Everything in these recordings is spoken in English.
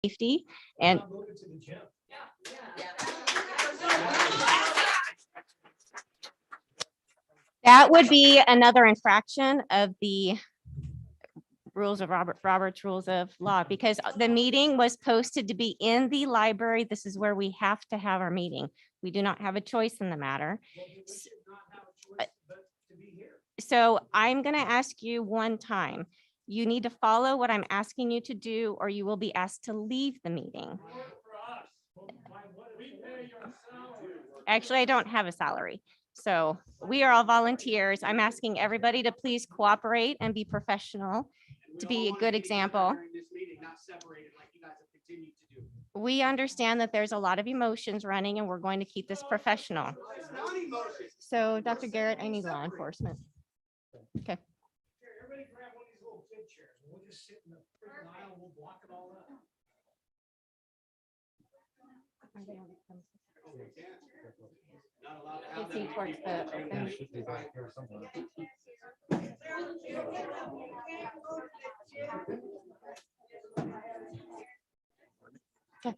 safety and that would be another infraction of the rules of Robert's rules of law, because the meeting was posted to be in the library. This is where we have to have our meeting. We do not have a choice in the matter. So I'm going to ask you one time. You need to follow what I'm asking you to do, or you will be asked to leave the meeting. Actually, I don't have a salary. So we are all volunteers. I'm asking everybody to please cooperate and be professional, to be a good example. We understand that there's a lot of emotions running, and we're going to keep this professional. So Dr. Garrett, I need law enforcement. Okay. Everybody grab one of these little kid chairs. We'll just sit in the aisle. We'll block it all up. Facing towards the open. Okay.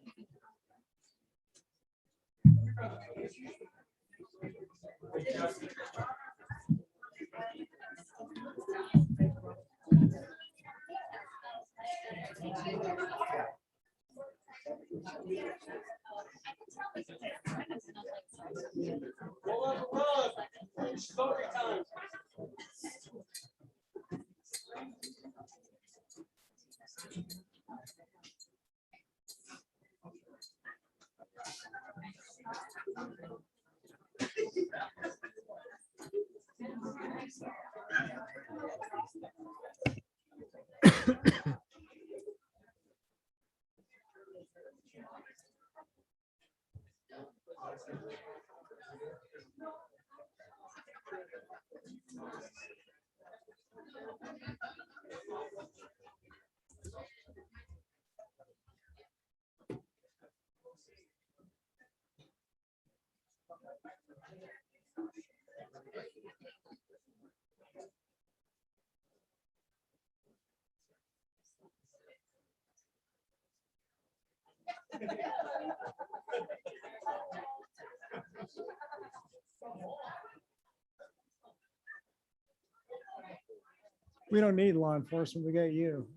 We don't need law enforcement. We got you.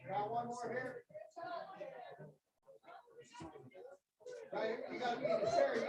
Got one more here. Right, you got to be in the chair.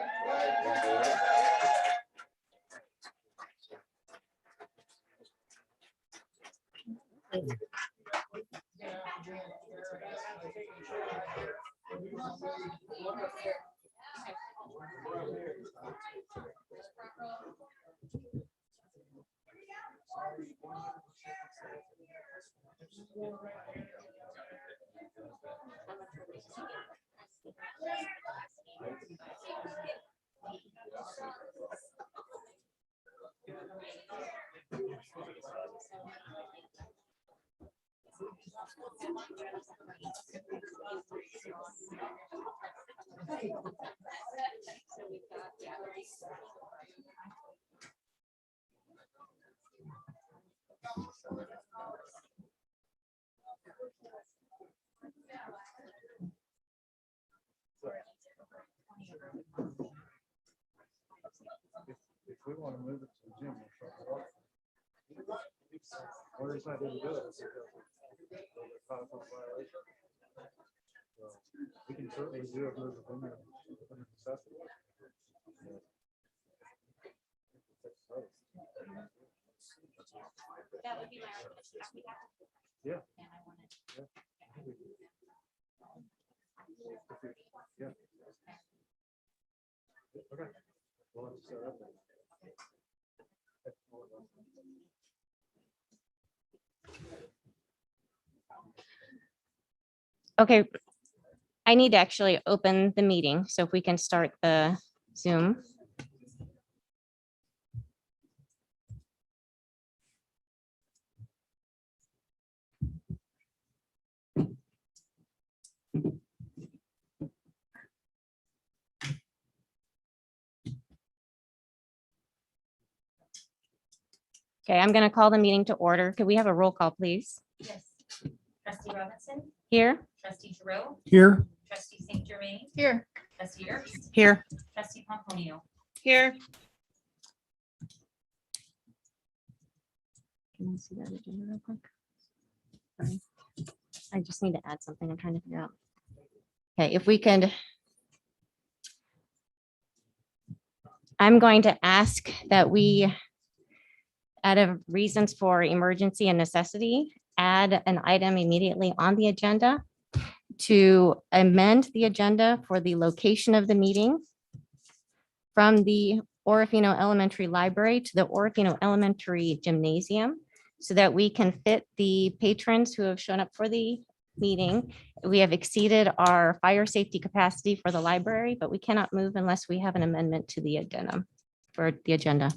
If we want to move it to the gym, or it's not going to do it. We can certainly do it. That would be my argument. Yeah. And I wanted. Yeah. Okay. Well, let's set up. Okay. I need to actually open the meeting. So if we can start the Zoom. Okay, I'm going to call the meeting to order. Could we have a roll call, please? Yes. Trustee Robinson, Here. trustee Giroux, Here. trustee St. Germain, Here. trustee Ertz, Here. trustee Pomponio. Here. Can I see that agenda real quick? Sorry. I just need to add something. I'm trying to figure out. Okay, if we could. I'm going to ask that we, out of reasons for emergency and necessity, add an item immediately on the agenda to amend the agenda for the location of the meeting from the Orofino Elementary Library to the Orofino Elementary Gymnasium so that we can fit the patrons who have shown up for the meeting. We have exceeded our fire safety capacity for the library, but we cannot move unless we have an amendment to the agenda for the agenda.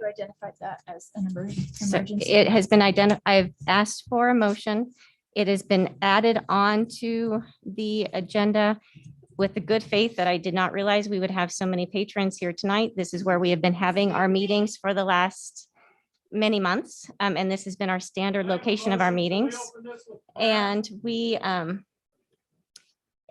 You identified that as an So emergency. it has been identified. I've asked for a motion. It has been added on to the agenda with the good faith that I did not realize we would have so many patrons here tonight. This is where we have been having our meetings for the last many months. And this has been our standard location of our meetings. And we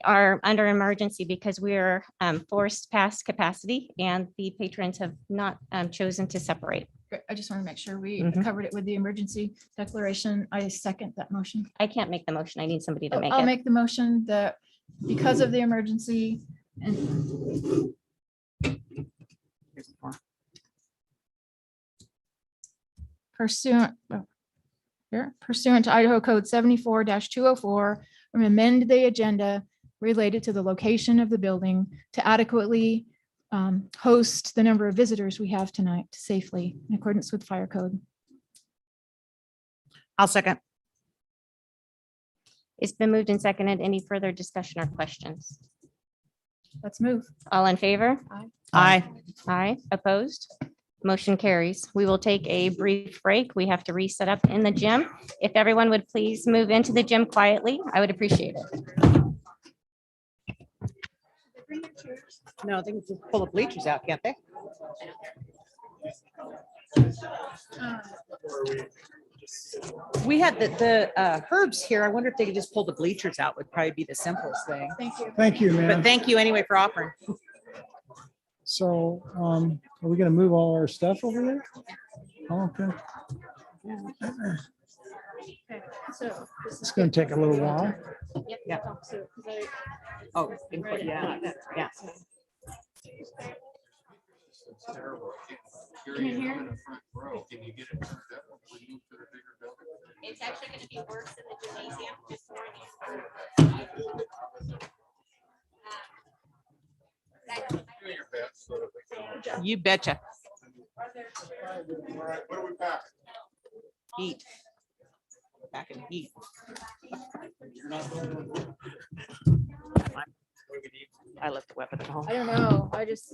are under emergency because we are forced past capacity and the patrons have not chosen to separate. Great. I just want to make sure we Mhm. covered it with the emergency declaration. I second that motion. I can't make the motion. I need somebody to make I'll it. make the motion that because of the emergency and pursuant to Idaho Code 74-204, amend the agenda related to the location of the building to adequately host the number of visitors we have tonight safely in accordance with fire code. I'll second. It's been moved and seconded. Any further discussion or questions? Let's move. All in favor? Aye. Aye. Opposed? Motion carries. We will take a brief break. We have to reset up in the gym. If everyone would please move into the gym quietly, I would appreciate it. No, they can just pull the bleachers out, can't they? We had the herbs here. I wonder if they could just pull the bleachers out would probably be the simplest thing. Thank you. Thank you, But man. thank you anyway for offering. So, are we gonna move all our stuff over there? Oh, okay. So It's gonna take a little while. Yeah. Oh, yeah, yeah. It's actually going to be worse in the gymnasium before You betcha. Heat. Back in heat. I left the weapon at home. I don't know. I just.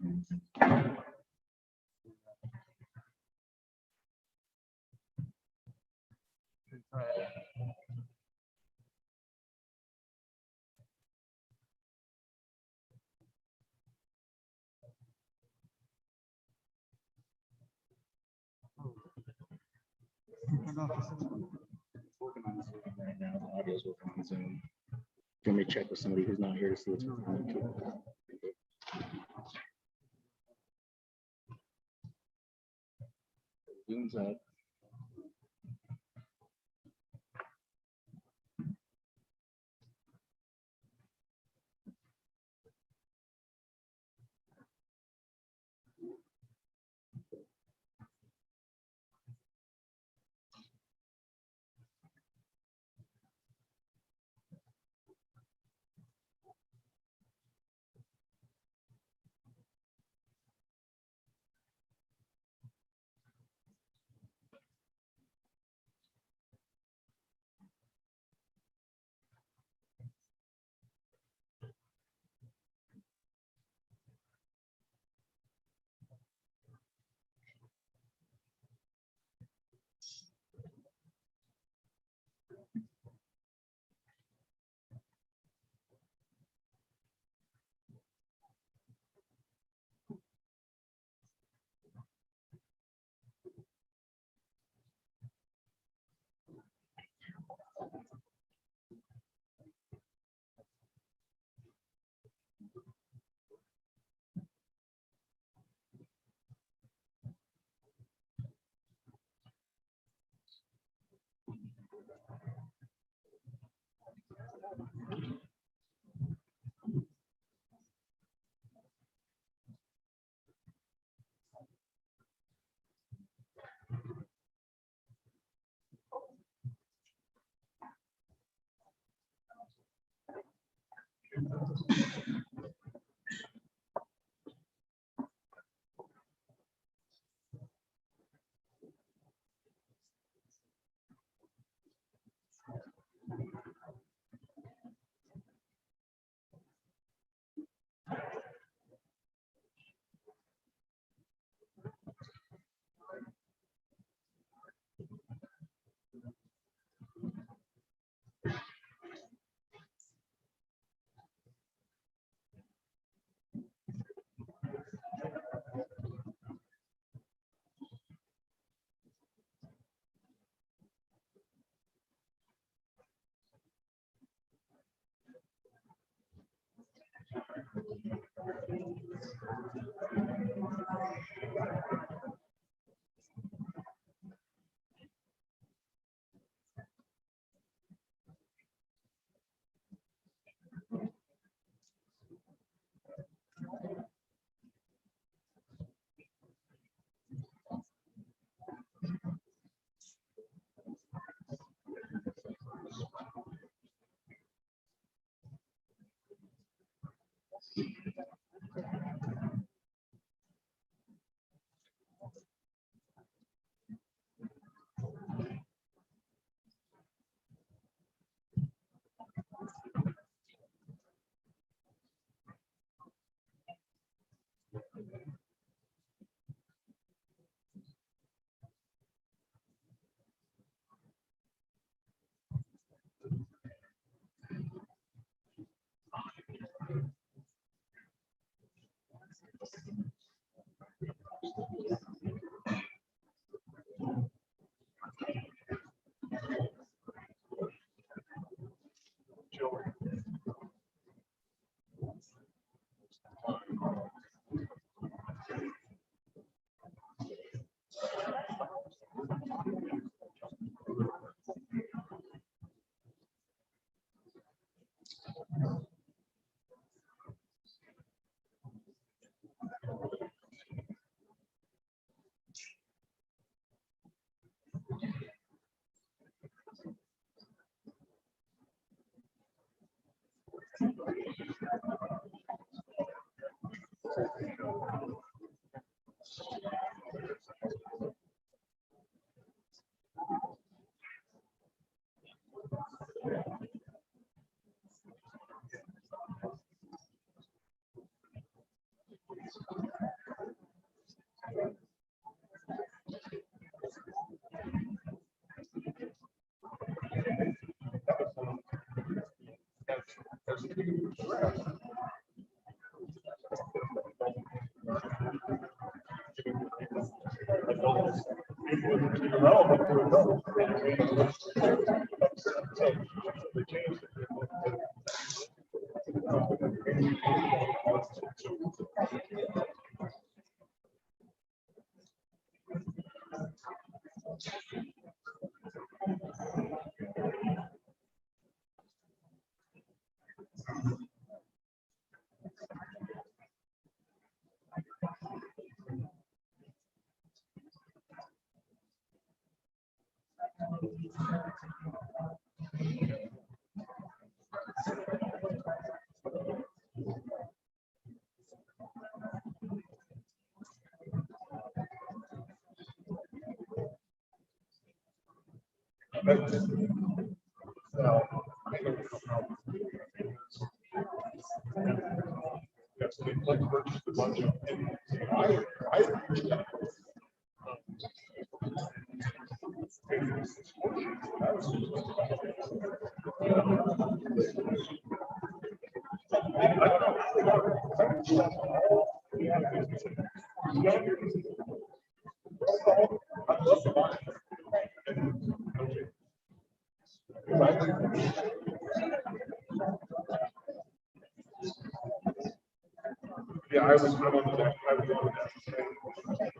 Working on Zoom right now. The audio's working on Zoom. Let me check with somebody who's not here to see what's going on. Zoom's up. Yeah, I was on the deck. I was on the deck.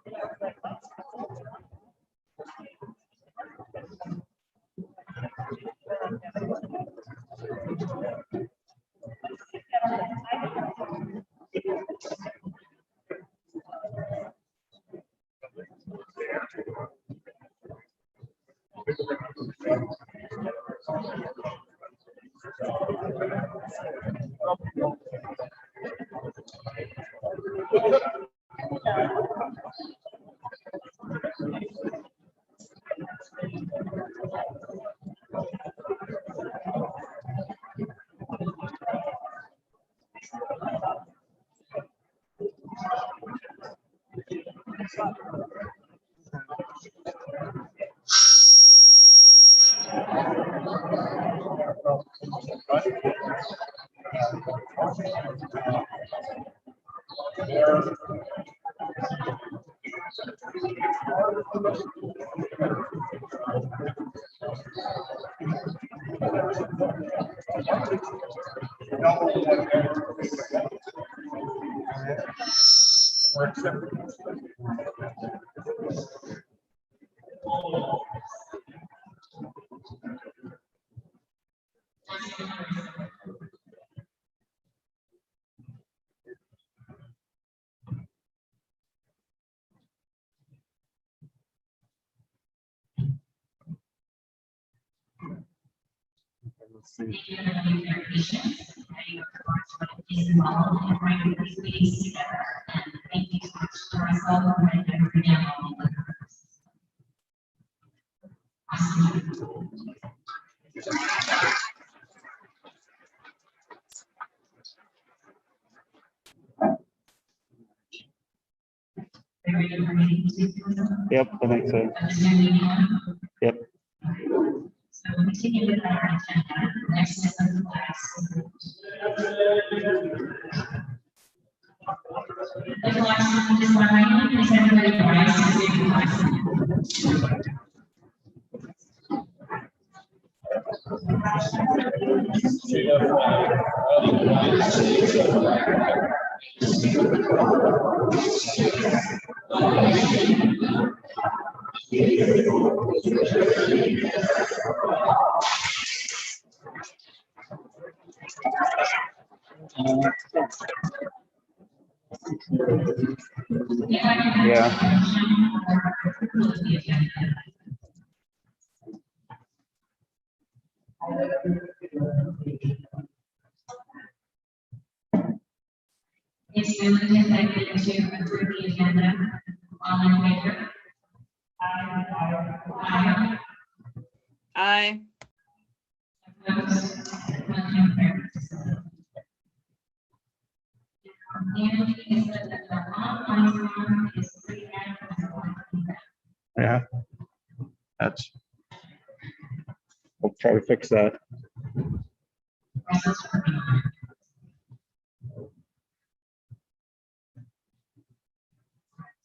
Let's see. Yep, that makes sense. Yep. So continue with our agenda. Next is the class. The class design is everybody rise to the class. Yeah. It's moved and seconded to approve the agenda. All in favor? Aye. Aye. Opposed? Motion carries. And is that the online form is free and Yeah. That's. We'll try to fix that. process working on it.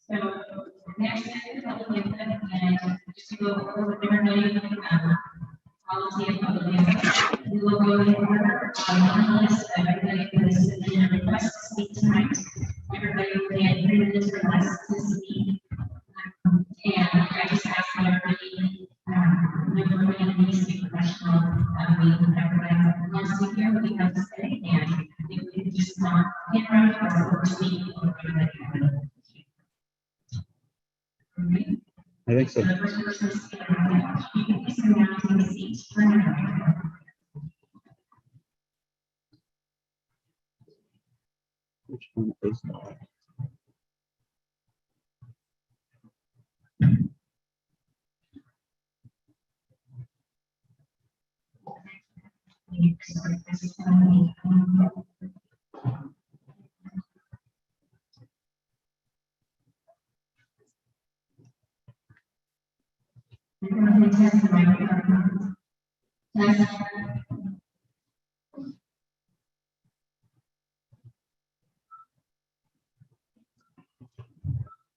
So next is public input, and just to go over everybody, policy of public input. We will go in order on one list, everybody who is submitting a request to speak tonight. Everybody will get 3 minutes or less to speak. And I just ask that everybody, everybody needs to be professional. Everybody wants to hear what you have to say, and if we just not interrupt or speak, everybody. I think so. The first person to speak, you can please come down to the seat. Turn around. Which one is that? Sorry, this is test the microphone. Test.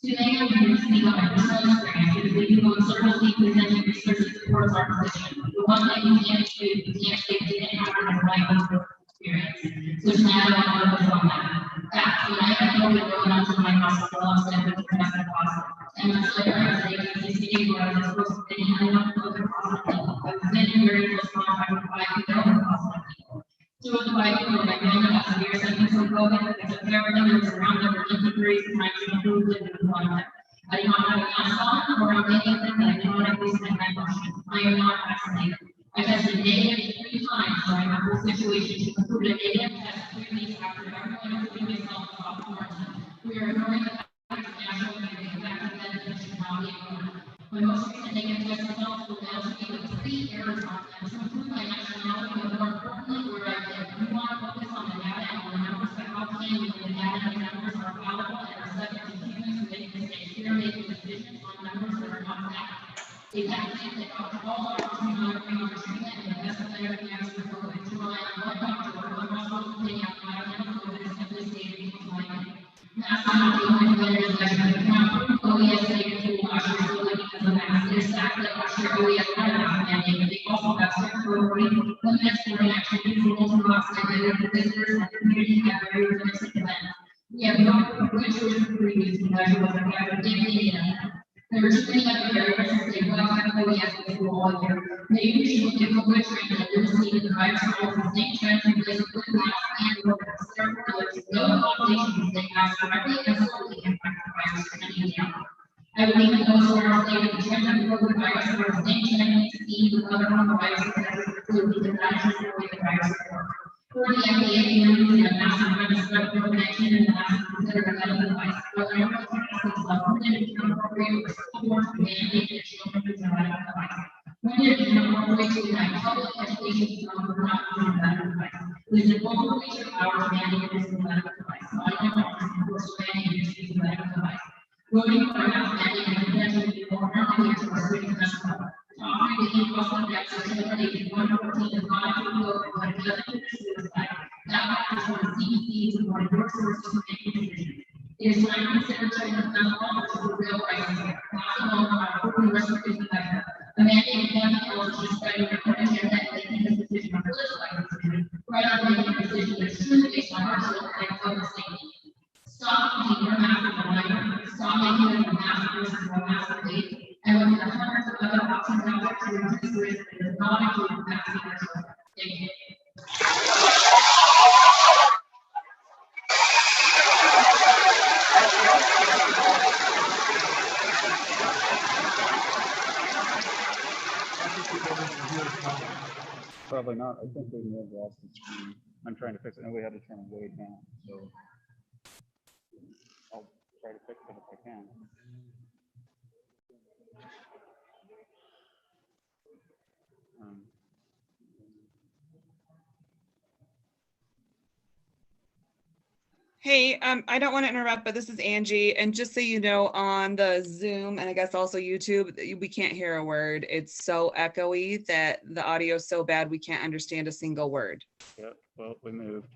Today, I'm going to speak on my personal experience with people in several key presenting research that supports our position. The one thing we can't do, we can't say we didn't have an enlightened experience. So tonight, I want to focus on that. Facts, when I had COVID going on to my hospital, I was sent to domestic hospital. And much later, I was able to see where I was supposed to be, and I went to COVID hospital. I was then in very close contact with 5 people in hospital people. 2 of the 5 people were my grandma got severe symptoms from COVID. As a family member, was around over 53 times improved in the contact. I did not have a mask on or on anything that I did not increase my function. I am not vaccinated. I tested negative 3 times during the whole situation to conclude a negative test 3 weeks after everyone, including myself, stopped quarantine. We are ignoring the fact that national media back to then that should not be ignored. My most recent negative test results will now be with 3 errors on them to improve my nationality, but more importantly, where I live. We want to focus on the data and the numbers that help me with the data and numbers are valuable and are subject to humans who make mistakes. We are making decisions on numbers that are not accurate. They have to take all our monitoring on treatment and the best therapy after COVID. To rely on one doctor or one hospital opinion on how to handle COVID is simply saving people's life. Masks are not the only failure measure. We cannot prove OES negative to usher solely because of masks. It is fact that usher OES had a mask mandate, but they also have strict authority, limited sporting activities, rules and laws regulating the visitors and community gatherings and civic events. We have no good choice for previews to measure what the factor did. There are too many other barriers to say what kind of OES we will all year. Maybe we should look at what we're training and limiting the virus levels and same trends in place with masks and workers. Therefore, there's no population that has directly and solely impact the virus trending down. I would even go so far as to say that the trend of COVID virus are the same trend we see with other viruses that are flu because that is just the way the virus works. For the FDA community, a massive amount of spread of COVID-19 and the massive considered a medical device. Whether or not it's limited to appropriate for school boards to mandate that children use a medical device. When did it become appropriate to unite public education from not using a medical device? It is an overreach of power to mandate use of a medical device. So I don't want to enforce mandate use of a medical device. Voting for a mask mandate and potentially be more harmful to our students national level. Offering the impossible deaths of children ages 1 to 14 is not a good but it doesn't do suicide. That matters for the CDC and for your sources of decisions. It is time to consider children's mental health, which is a real crisis here. Not alone on a proven restricted measure. A mandate of one health is spreading your agenda and making this decision a political decision, rather than making a decision that's truly based on our children and public safety. Stop making your mask a lighter. Stop making it a mask versus a mask debate. And look at the hundreds of other options out there to reduce risk that does not include vaccine or children. Thank you. Probably not. I think we may have lost the screen. I'm trying to fix it, and we had to turn it way down, so I'll try to fix it if I can. Hey, I don't want to interrupt, but this is Angie. And just so you know, on the Zoom and I guess also YouTube, we can't hear a word. It's so echoey that the audio is so bad we can't understand a single word. Yep, well, we moved.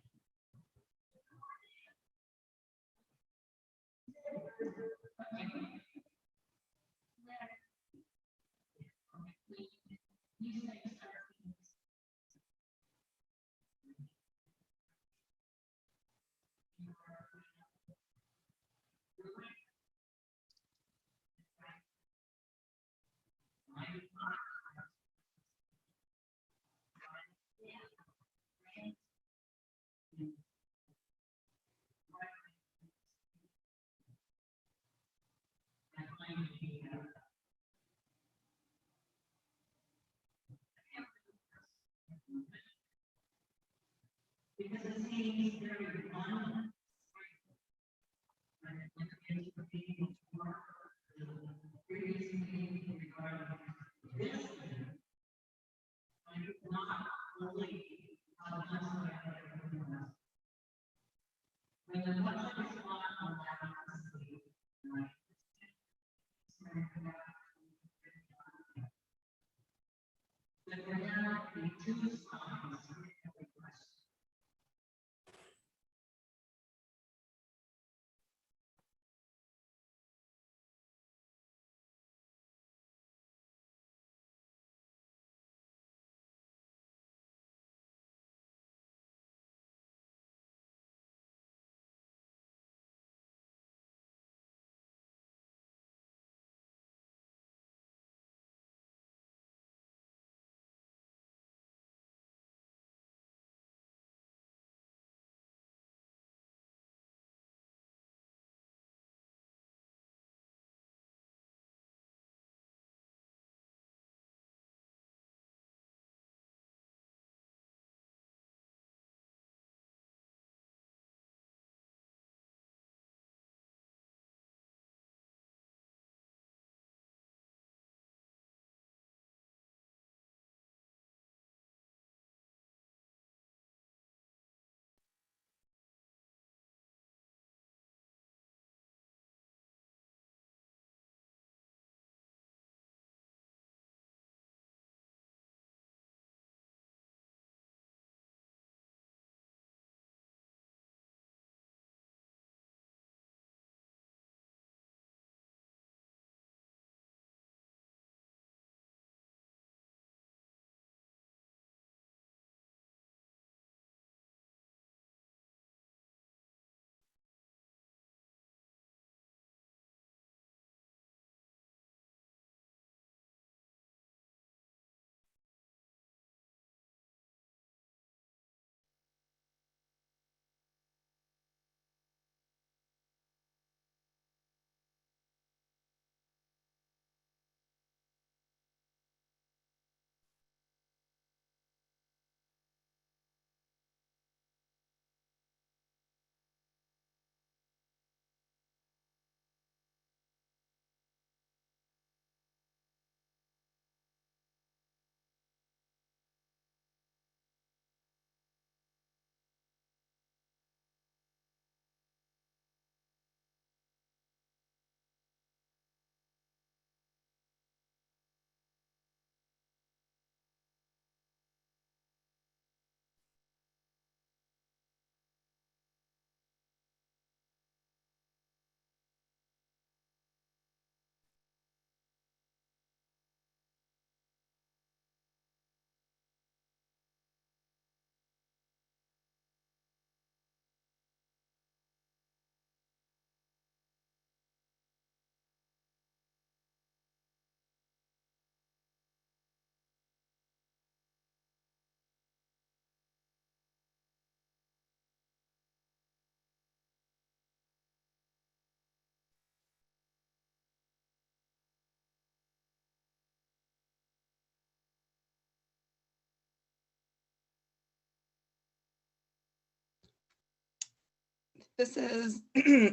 This is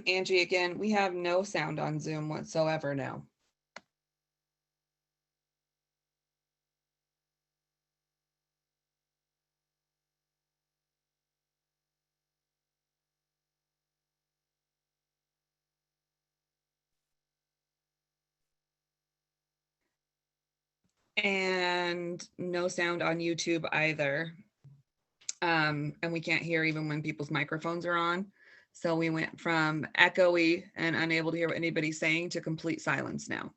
Angie again. We have no sound on Zoom whatsoever now. And no sound on YouTube either. And we can't hear even when people's microphones are on. So we went from echoey and unable to hear what anybody's saying to complete silence now.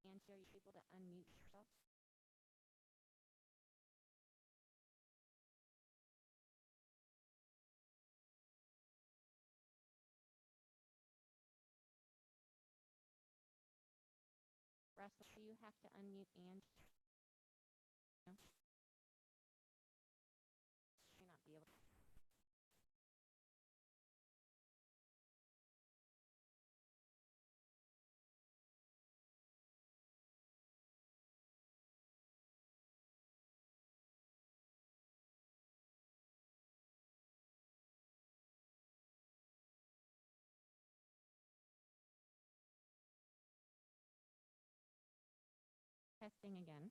Angie, are you able to unmute yourself? Russell, do you have to unmute Angie? No? May not be able to. Testing again.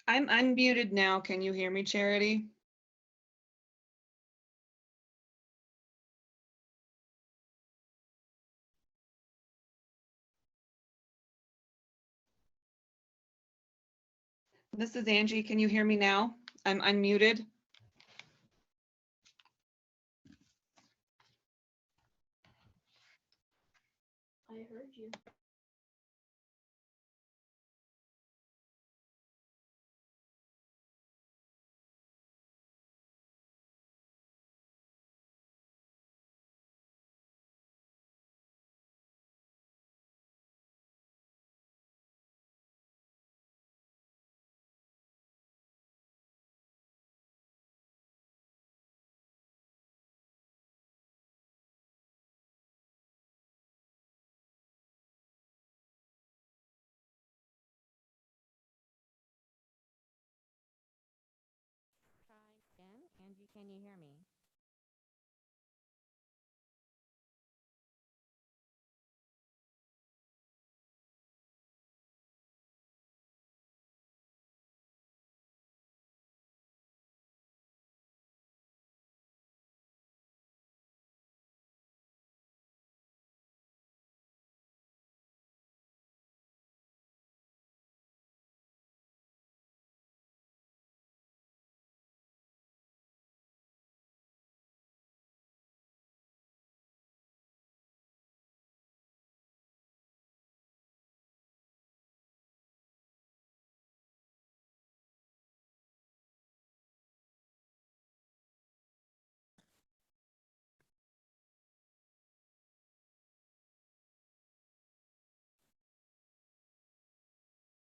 I'm unmuted now. Can you hear me, Charity? This is Angie. Can you hear me now? I'm unmuted. I heard you. Angie, can you hear me?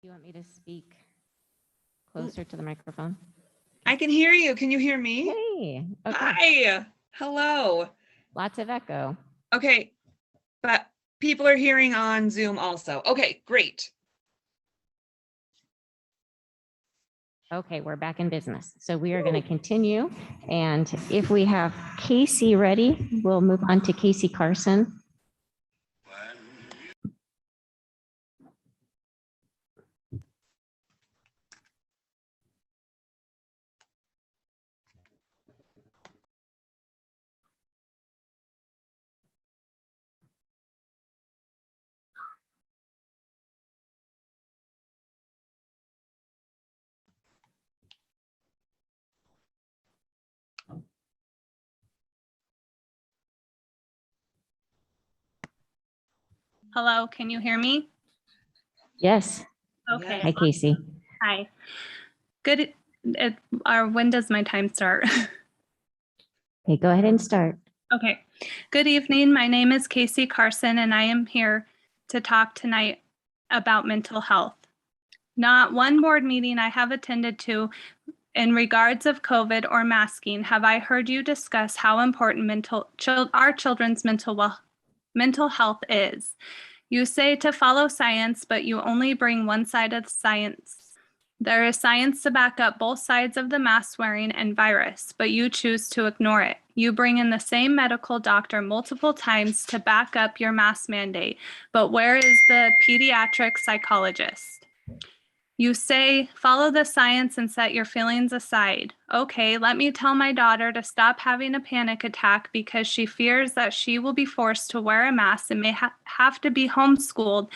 You want me to speak closer to the microphone? I can hear you. Can you hear me? Hey, okay. Hi. Hello. Lots of echo. Okay. But people are hearing on Zoom also. Okay, great. Okay, we're back in business. So we are going to continue. And if we have Casey ready, we'll move on to Casey Carson. Hello, can you hear me? Yes. Okay. Hi, Casey. Hi. Good. When does my time start? Okay, go ahead and start. Okay. Good evening. My name is Casey Carson, and I am here to talk tonight about mental health. Not one board meeting I have attended to in regards of COVID or masking have I heard you discuss how important our children's mental health is. You say to follow science, but you only bring one side of science. There is science to back up both sides of the mask wearing and virus, but you choose to ignore it. You bring in the same medical doctor multiple times to back up your mask mandate, but where is the pediatric psychologist? You say, follow the science and set your feelings aside. Okay, let me tell my daughter to stop having a panic attack because she fears that she will be forced to wear a mask and may have to be homeschooled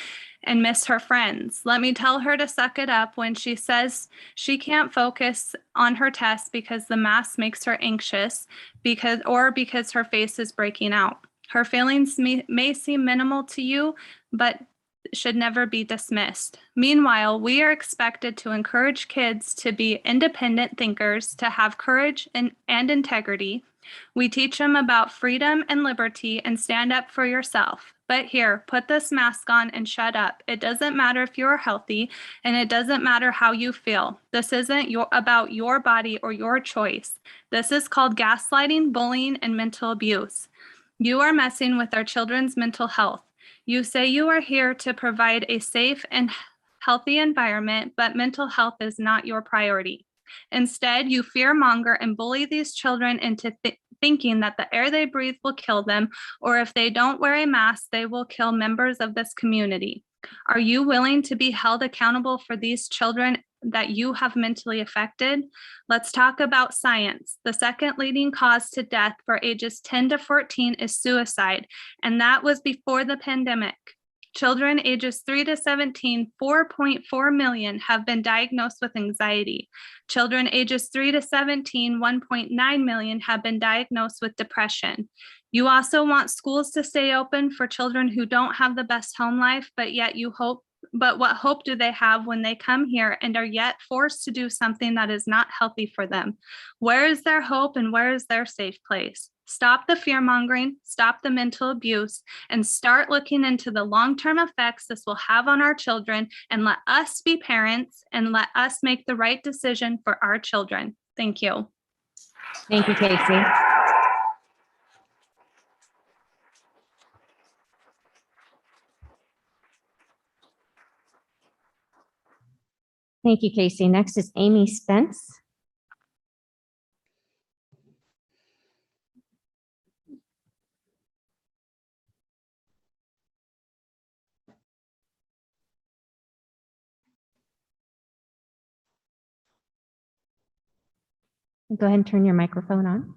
and miss her friends. Let me tell her to suck it up when she says she can't focus on her test because the mask makes her anxious because her face is breaking out. Her feelings may seem minimal to you, but should never be dismissed. Meanwhile, we are expected to encourage kids to be independent thinkers, to have courage and integrity. We teach them about freedom and liberty and stand up for yourself. But here, put this mask on and shut up. It doesn't matter if you're healthy, and it doesn't matter how you feel. This isn't about your body or your choice. This is called gaslighting, bullying, and mental abuse. You are messing with our children's mental health. You say you are here to provide a safe and healthy environment, but mental health is not your priority. Instead, you fearmonger and bully these children into thinking that the air they breathe will kill them, or if they don't wear a mask, they will kill members of this community. Are you willing to be held accountable for these children that you have mentally affected? Let's talk about science. The second leading cause to death for ages 10 to 14 is suicide, and that was before the pandemic. Children ages 3 to 17, 4.4 million have been diagnosed with anxiety. Children ages 3 to 17, 1.9 million have been diagnosed with depression. You also want schools to stay open for children who don't have the best home life, but what hope do they have when they come here and are yet forced to do something that is not healthy for them? Where is their hope and where is their safe place? Stop the fear mongering, stop the mental abuse, and start looking into the long-term effects this will have on our children, and let us be parents and let us make the right decision for our children. Thank you. Thank you, Casey. Thank you, Casey. Next is Amy Spence. Go ahead and turn your microphone on.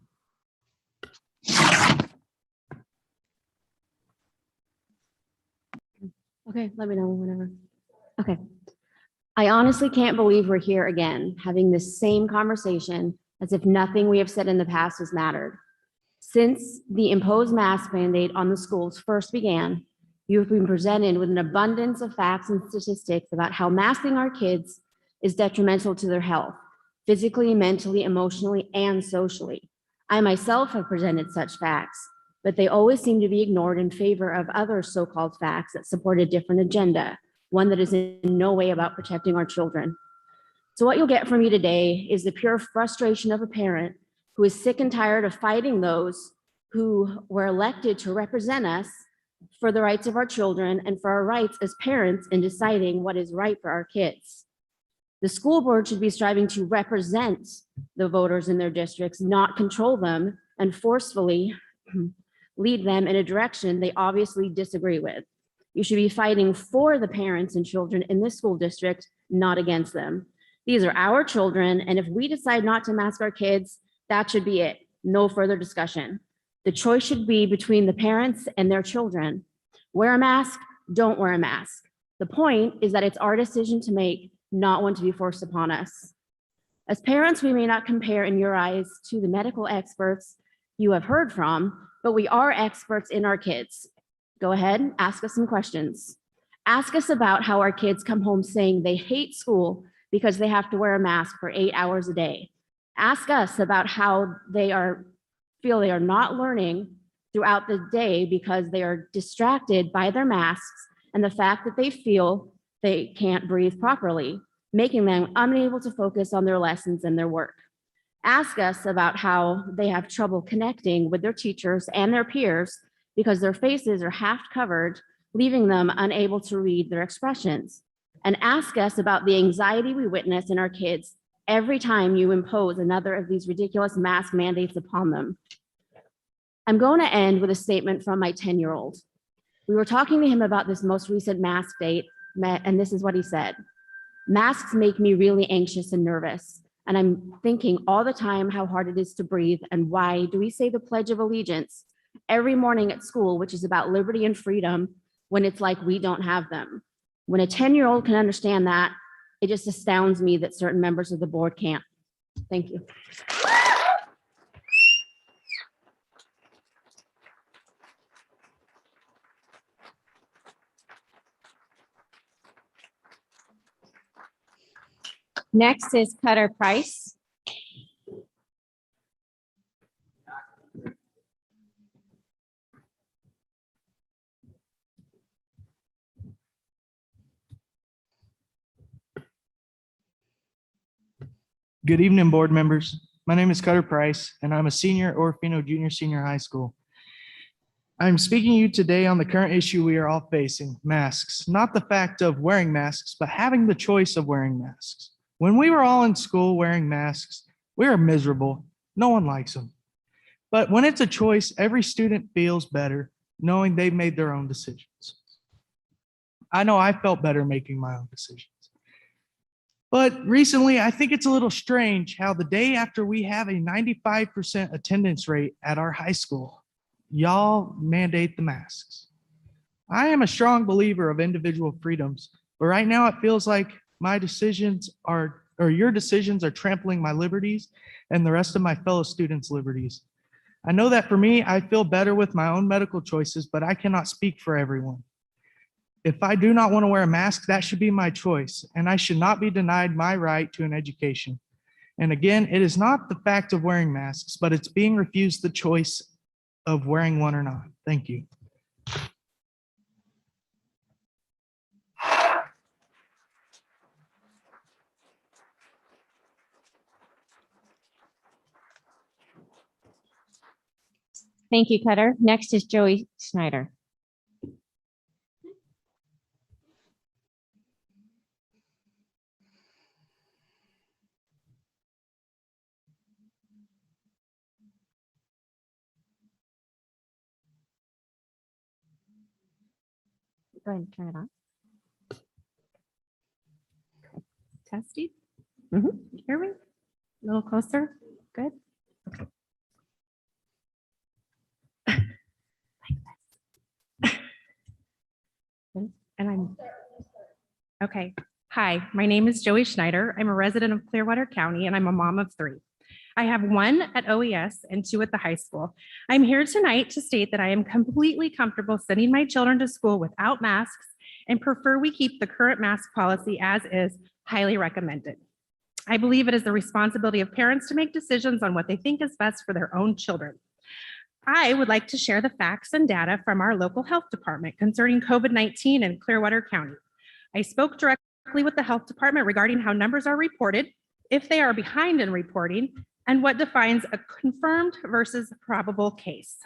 Okay, let me know whenever. Okay. I honestly can't believe we're here again, having the same conversation as if nothing we have said in the past has mattered. Since the imposed mask mandate on the schools first began, you have been presented with an abundance of facts and statistics about how masking our kids is detrimental to their health, physically, mentally, emotionally, and socially. I myself have presented such facts, but they always seem to be ignored in favor of other so-called facts that support a different agenda, one that is in no way about protecting our children. So what you'll get from me today is the pure frustration of a parent who is sick and tired of fighting those who were elected to represent us for the rights of our children and for our rights as parents in deciding what is right for our kids. The school board should be striving to represent the voters in their districts, not control them and forcefully lead them in a direction they obviously disagree with. You should be fighting for the parents and children in this school district, not against them. These are our children, and if we decide not to mask our kids, that should be it. No further discussion. The choice should be between the parents and their children. Wear a mask, don't wear a mask. The point is that it's our decision to make, not one to be forced upon us. As parents, we may not compare in your eyes to the medical experts you have heard from, but we are experts in our kids. Go ahead, ask us some questions. Ask us about how our kids come home saying they hate school because they have to wear a mask for 8 hours a day. Ask us about how they feel they are not learning throughout the day because they are distracted by their masks and the fact that they feel they can't breathe properly, making them unable to focus on their lessons and their work. Ask us about how they have trouble connecting with their teachers and their peers because their faces are half covered, leaving them unable to read their expressions. And ask us about the anxiety we witness in our kids every time you impose another of these ridiculous mask mandates upon them. I'm going to end with a statement from my 10-year-old. We were talking to him about this most recent mask date, and this is what he said. Masks make me really anxious and nervous. And I'm thinking all the time how hard it is to breathe and why do we say the Pledge of Allegiance every morning at school, which is about liberty and freedom, when it's like we don't have them. When a 10-year-old can understand that, it just astounds me that certain members of the board can't. Thank you. Next is Cutter Price. Good evening, board members. My name is Cutter Price, and I'm a senior at Orofino Junior Senior High School. I'm speaking to you today on the current issue we are all facing, masks. Not the fact of wearing masks, but having the choice of wearing masks. When we were all in school wearing masks, we were miserable. No one likes them. But when it's a choice, every student feels better knowing they've made their own decisions. I know I felt better making my own decisions. But recently, I think it's a little strange how the day after we have a 95% attendance rate at our high school, y'all mandate the masks. I am a strong believer of individual freedoms, but right now it feels like my decisions are, or your decisions are trampling my liberties and the rest of my fellow students' liberties. I know that for me, I feel better with my own medical choices, but I cannot speak for everyone. If I do not want to wear a mask, that should be my choice, and I should not be denied my right to an education. And again, it is not the fact of wearing masks, but it's being refused the choice of wearing one or not. Thank you. Thank you, Cutter. Next is Joey Schneider. Go ahead and turn it on. Testy. Mhm. Hear me? A little closer. Good. Okay. And I'm okay. Hi, my name is Joey Schneider. I'm a resident of Clearwater County and I'm a mom of 3. I have 1 at OES and 2 at the high school. I'm here tonight to state that I am completely comfortable sending my children to school without masks and prefer we keep the current mask policy as is, highly recommended. I believe it is the responsibility of parents to make decisions on what they think is best for their own children. I would like to share the facts and data from our local health department concerning COVID-19 in Clearwater County. I spoke directly with the health department regarding how numbers are reported, if they are behind in reporting, and what defines a confirmed versus probable case.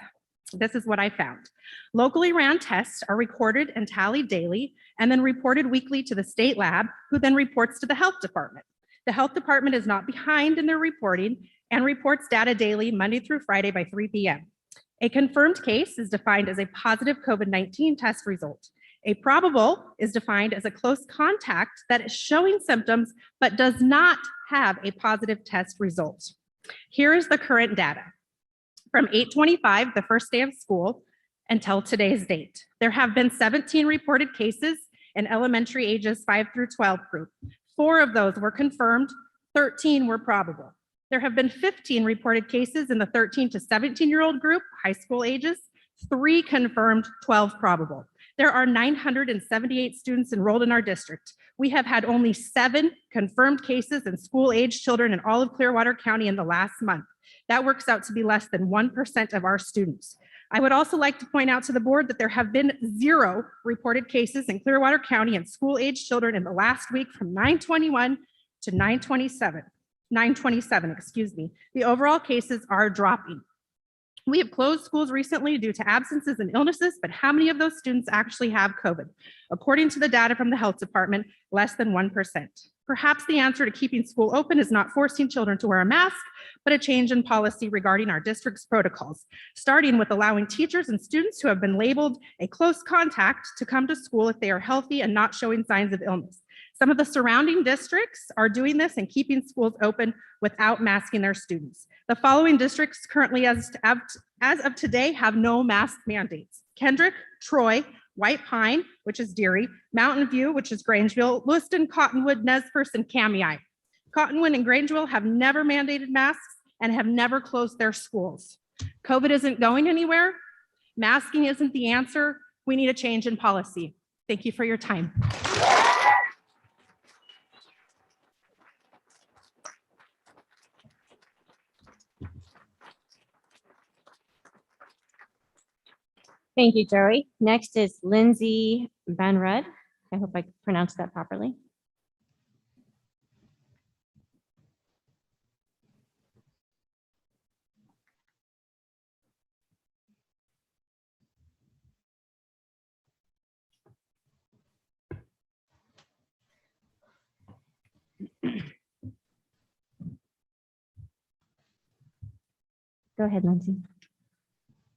This is what I found. Locally ran tests are recorded and tallied daily and then reported weekly to the state lab, who then reports to the health department. The health department is not behind in their reporting and reports data daily, Monday through Friday by 3 p.m. A confirmed case is defined as a positive COVID-19 test result. A probable is defined as a close contact that is showing symptoms but does not have a positive test result. Here is the current data. From 8/25, the first day of school, until today's date, there have been 17 reported cases in elementary ages 5 through 12 group. 4 of those were confirmed, 13 were probable. There have been 15 reported cases in the 13 to 17-year-old group, high school ages, 3 confirmed, 12 probable. There are 978 students enrolled in our district. We have had only 7 confirmed cases in school-age children in all of Clearwater County in the last month. That works out to be less than 1% of our students. I would also like to point out to the board that there have been 0 reported cases in Clearwater County in school-age children in the last week from 9/21 to 9/27, excuse me. The overall cases are dropping. We have closed schools recently due to absences and illnesses, but how many of those students actually have COVID? According to the data from the health department, less than 1%. Perhaps the answer to keeping school open is not forcing children to wear a mask, but a change in policy regarding our district's protocols, starting with allowing teachers and students who have been labeled a close contact to come to school if they are healthy and not showing signs of illness. Some of the surrounding districts are doing this and keeping schools open without masking their students. The following districts currently as of today have no mask mandates: Kendrick, Troy, White Pine, which is Deary, Mountain View, which is Grangeville, Lewiston, Cottonwood, Nez Perce, and Kamei. Cottonwood and Grangeville have never mandated masks and have never closed their schools. COVID isn't going anywhere. Masking isn't the answer. We need a change in policy. Thank you for your time. Thank you, Joey. Next is Lindsay Van Rudd. I hope I pronounced that properly. Go ahead, Lindsay.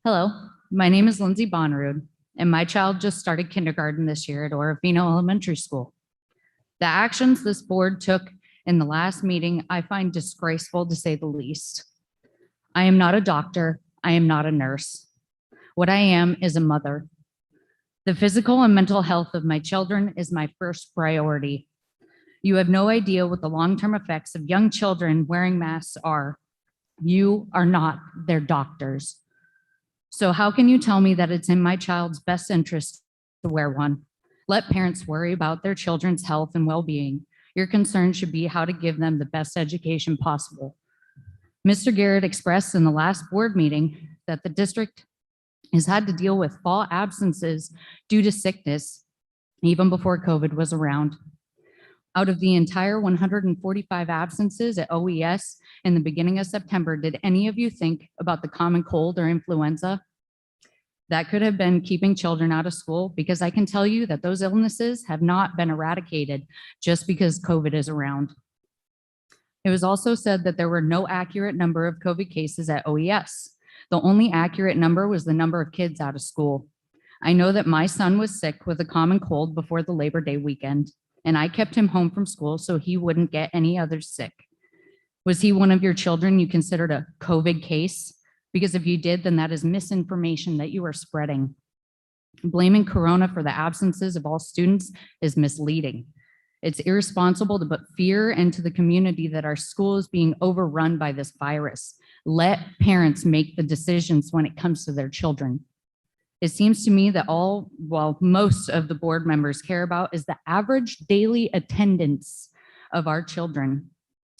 Hello, my name is Lindsay Van Rudd, and my child just started kindergarten this year at Orofino Elementary School. The actions this board took in the last meeting I find disgraceful, to say the least. I am not a doctor. I am not a nurse. What I am is a mother. The physical and mental health of my children is my first priority. You have no idea what the long-term effects of young children wearing masks are. You are not their doctors. So how can you tell me that it's in my child's best interest to wear one? Let parents worry about their children's health and well-being. Your concern should be how to give them the best education possible. Mr. Garrett expressed in the last board meeting that the district has had to deal with fall absences due to sickness even before COVID was around. Out of the entire 145 absences at OES in the beginning of September, did any of you think about the common cold or influenza? That could have been keeping children out of school, because I can tell you that those illnesses have not been eradicated just because COVID is around. It was also said that there were no accurate number of COVID cases at OES. The only accurate number was the number of kids out of school. I know that my son was sick with a common cold before the Labor Day weekend, and I kept him home from school so he wouldn't get any others sick. Was he one of your children you considered a COVID case? Because if you did, then that is misinformation that you are spreading. Blaming Corona for the absences of all students is misleading. It's irresponsible to put fear into the community that our school is being overrun by this virus. Let parents make the decisions when it comes to their children. It seems to me that most of the board members care about is the average daily attendance of our children,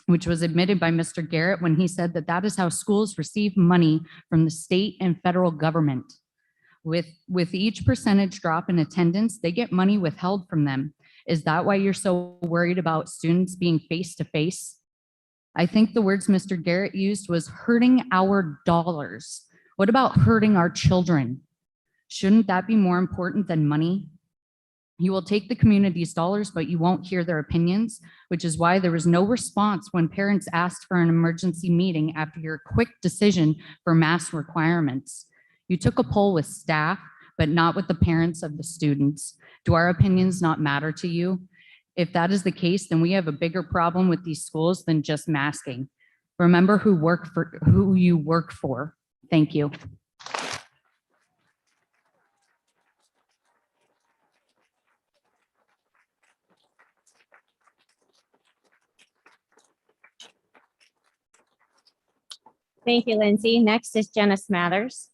which was admitted by Mr. Garrett when he said that that is how schools receive money from the state and federal government. With each percentage drop in attendance, they get money withheld from them. Is that why you're so worried about students being face-to-face? I think the words Mr. Garrett used was hurting our dollars. What about hurting our children? Shouldn't that be more important than money? You will take the community's dollars, but you won't hear their opinions, which is why there was no response when parents asked for an emergency meeting after your quick decision for mask requirements. You took a poll with staff, but not with the parents of the students. Do our opinions not matter to you? If that is the case, then we have a bigger problem with these schools than just masking. Remember who you work for. Thank you. Thank you, Lindsay. Next is Jenna Smathers.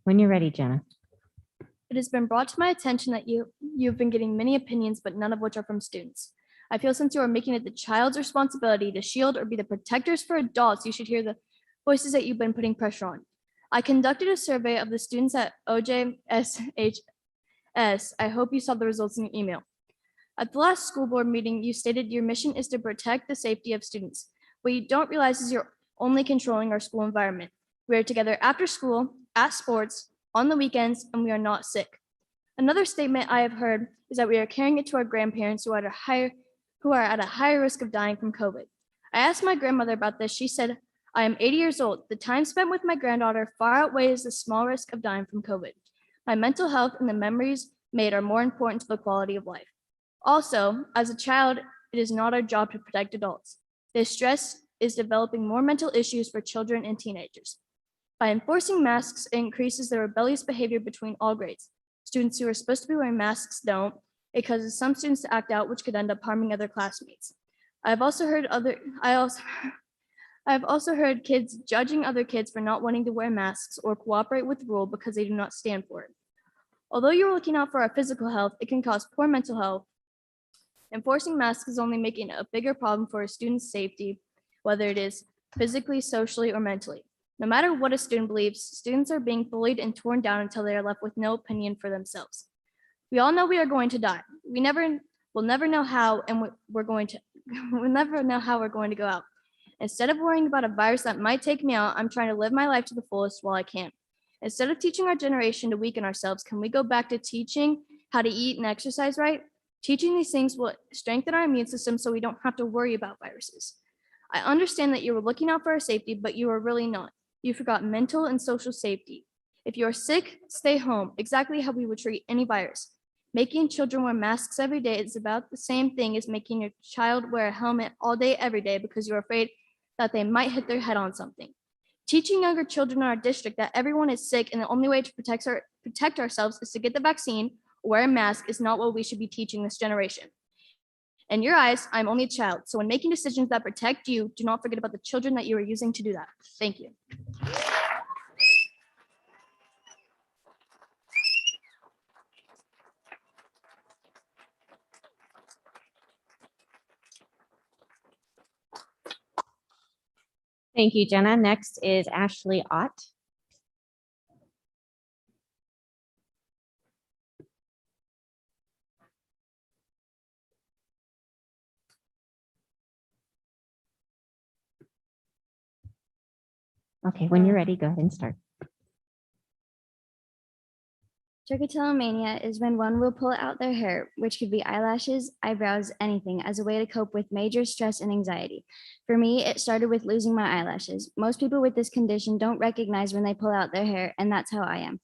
When you're ready, Jenna. It has been brought to my attention that you've been getting many opinions, but none of which are from students. I feel since you are making it the child's responsibility to shield or be the protectors for adults, you should hear the voices that you've been putting pressure on. I conducted a survey of the students at OJSHS. I hope you saw the results in your email. At the last school board meeting, you stated your mission is to protect the safety of students. What you don't realize is you're only controlling our school environment. We are together after school, at sports, on the weekends, and we are not sick. Another statement I have heard is that we are carrying it to our grandparents who are at a higher risk of dying from COVID. I asked my grandmother about this. She said, I am 80 years old. The time spent with my granddaughter far outweighs the small risk of dying from COVID. My mental health and the memories made are more important to the quality of life. Also, as a child, it is not our job to protect adults. This stress is developing more mental issues for children and teenagers. By enforcing masks, it increases the rebellious behavior between all grades. Students who are supposed to be wearing masks don't. It causes some students to act out, which could end up harming other classmates. I've also heard kids judging other kids for not wanting to wear masks or cooperate with the rule because they do not stand for it. Although you're looking out for our physical health, it can cause poor mental health. Enforcing masks is only making it a bigger problem for a student's safety, whether it is physically, socially, or mentally. No matter what a student believes, students are being bullied and torn down until they are left with no opinion for themselves. We all know we are going to die. We'll never know how, and we'll never know how we're going to go out. Instead of worrying about a virus that might take me out, I'm trying to live my life to the fullest while I can. Instead of teaching our generation to weaken ourselves, can we go back to teaching how to eat and exercise right? Teaching these things will strengthen our immune system so we don't have to worry about viruses. I understand that you were looking out for our safety, but you are really not. You forgot mental and social safety. If you are sick, stay home, exactly how we would treat any virus. Making children wear masks every day is about the same thing as making your child wear a helmet all day, every day, because you're afraid that they might hit their head on something. Teaching younger children in our district that everyone is sick and the only way to protect ourselves is to get the vaccine or wear a mask is not what we should be teaching this generation. In your eyes, I'm only a child, so when making decisions that protect you, do not forget about the children that you are using to do that. Thank you. Thank you, Jenna. Next is Ashley Ott. Okay, when you're ready, go ahead and start. Trichotillomania is when one will pull out their hair, which could be eyelashes, eyebrows, anything, as a way to cope with major stress and anxiety. For me, it started with losing my eyelashes. Most people with this condition don't recognize when they pull out their hair, and that's how I am.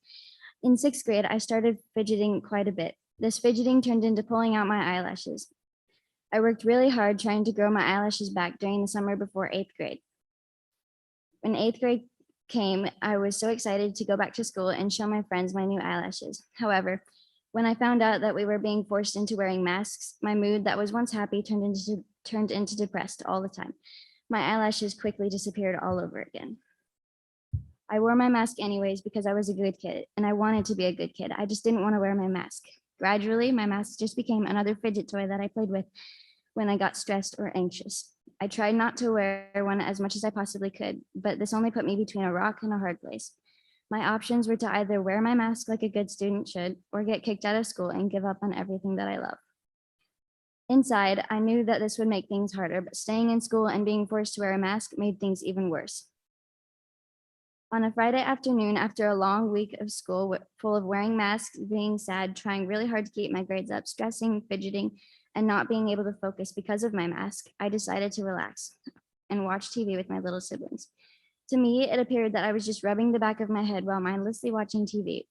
In 6th grade, I started fidgeting quite a bit. This fidgeting turned into pulling out my eyelashes. I worked really hard trying to grow my eyelashes back during the summer before 8th grade. When 8th grade came, I was so excited to go back to school and show my friends my new eyelashes. However, when I found out that we were being forced into wearing masks, my mood that was once happy turned into depressed all the time. My eyelashes quickly disappeared all over again. I wore my mask anyways because I was a good kid and I wanted to be a good kid. I just didn't want to wear my mask. Gradually, my mask just became another fidget toy that I played with when I got stressed or anxious. I tried not to wear one as much as I possibly could, but this only put me between a rock and a hard place. My options were to either wear my mask like a good student should, or get kicked out of school and give up on everything that I love. Inside, I knew that this would make things harder, but staying in school and being forced to wear a mask made things even worse. On a Friday afternoon, after a long week of school full of wearing masks, being sad, trying really hard to keep my grades up, stressing, fidgeting, and not being able to focus because of my mask, I decided to relax and watch TV with my little siblings. To me, it appeared that I was just rubbing the back of my head while mindlessly watching TV.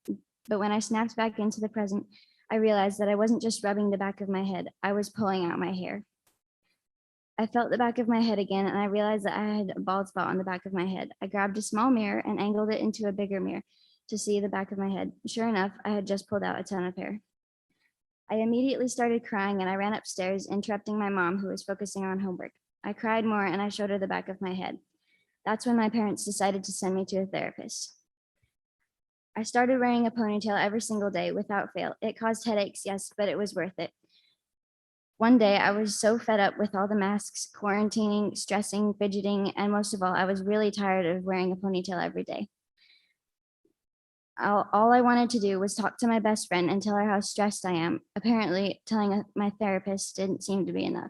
But when I snapped back into the present, I realized that I wasn't just rubbing the back of my head, I was pulling out my hair. I felt the back of my head again, and I realized that I had a bald spot on the back of my head. I grabbed a small mirror and angled it into a bigger mirror to see the back of my head. Sure enough, I had just pulled out a ton of hair. I immediately started crying and I ran upstairs, interrupting my mom, who was focusing on homework. I cried more and I showed her the back of my head. That's when my parents decided to send me to a therapist. I started wearing a ponytail every single day without fail. It caused headaches, yes, but it was worth it. One day, I was so fed up with all the masks, quarantining, stressing, fidgeting, and most of all, I was really tired of wearing a ponytail every day. All I wanted to do was talk to my best friend and tell her how stressed I am. Apparently, telling my therapist didn't seem to be enough.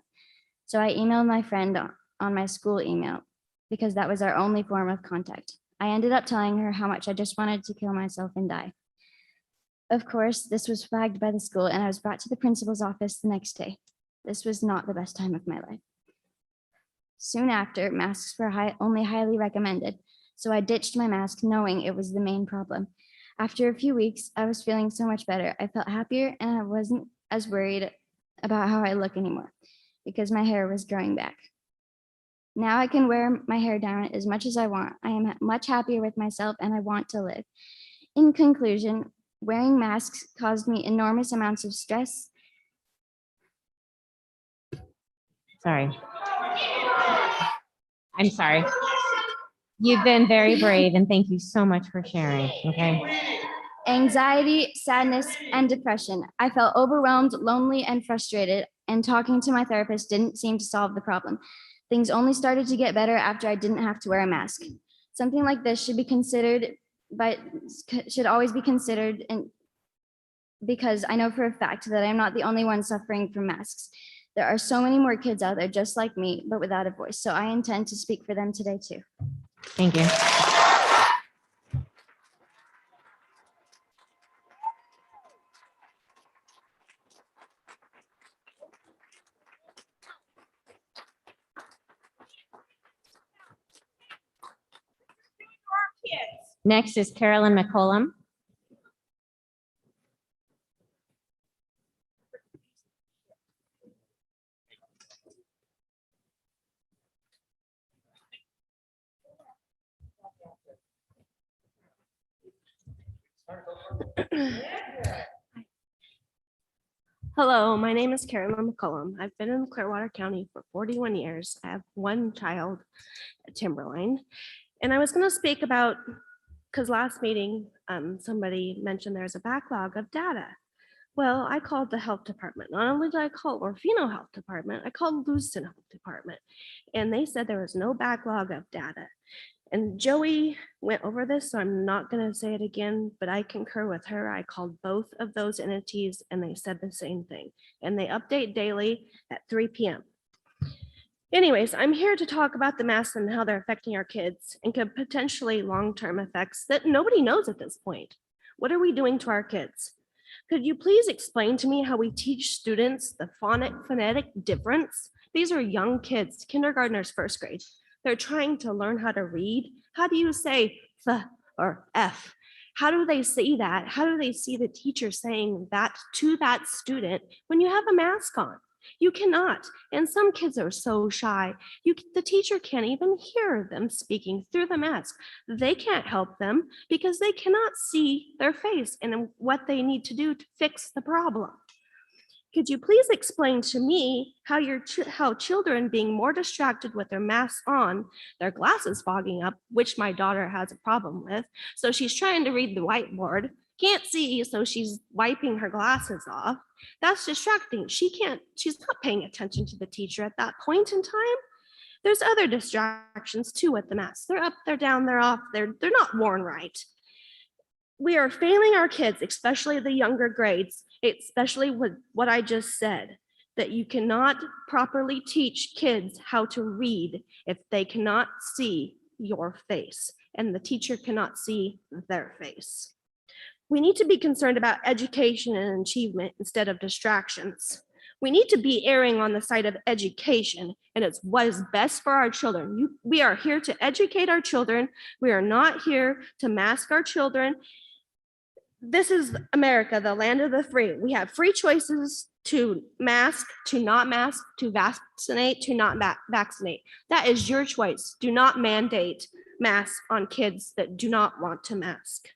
So I emailed my friend on my school email because that was our only form of contact. I ended up telling her how much I just wanted to kill myself and die. Of course, this was flagged by the school and I was brought to the principal's office the next day. This was not the best time of my life. Soon after, masks were only highly recommended, so I ditched my mask knowing it was the main problem. After a few weeks, I was feeling so much better. I felt happier and I wasn't as worried about how I look anymore because my hair was growing back. Now I can wear my hair down as much as I want. I am much happier with myself and I want to live. In conclusion, wearing masks caused me enormous amounts of stress. Sorry. I'm sorry. You've been very brave and thank you so much for sharing, okay? Anxiety, sadness, and depression. I felt overwhelmed, lonely, and frustrated, and talking to my therapist didn't seem to solve the problem. Things only started to get better after I didn't have to wear a mask. Something like this should always be considered, and because I know for a fact that I'm not the only one suffering from masks. There are so many more kids out there just like me, but without a voice. So I intend to speak for them today too. Thank you. Next is Carolyn McCollum. Hello, my name is Carolyn Mccollum. I've been in Clearwater County for 41 years. I have one child at Timberline. And I was going to speak about, because last meeting, somebody mentioned there's a backlog of data. Well, I called the health department. Not only did I call Orofino Health Department, I called Lewiston Health Department. And they said there was no backlog of data. And Joey went over this, so I'm not going to say it again, but I concur with her. I called both of those entities and they said the same thing. And they update daily at 3 p.m. Anyways, I'm here to talk about the masks and how they're affecting our kids and could potentially long-term effects that nobody knows at this point. What are we doing to our kids? Could you please explain to me how we teach students the phonetic difference? These are young kids, kindergartners, first grade. They're trying to learn how to read. How do you say th or f? How do they see that? How do they see the teacher saying that to that student when you have a mask on? You cannot. And some kids are so shy. The teacher can't even hear them speaking through the mask. They can't help them because they cannot see their face and what they need to do to fix the problem. Could you please explain to me how children being more distracted with their masks on, their glasses fogging up, which my daughter has a problem with, so she's trying to read the whiteboard, can't see, so she's wiping her glasses off. That's distracting. She's not paying attention to the teacher at that point in time. There's other distractions too with the masks. They're up, they're down, they're off, they're not worn right. We are failing our kids, especially the younger grades, especially with what I just said, that you cannot properly teach kids how to read if they cannot see your face and the teacher cannot see their face. We need to be concerned about education and achievement instead of distractions. We need to be erring on the side of education, and it's what is best for our children. We are here to educate our children. We are not here to mask our children. This is America, the land of the free. We have free choices to mask, to not mask, to vaccinate, to not vaccinate. That is your choice. Do not mandate masks on kids that do not want to mask.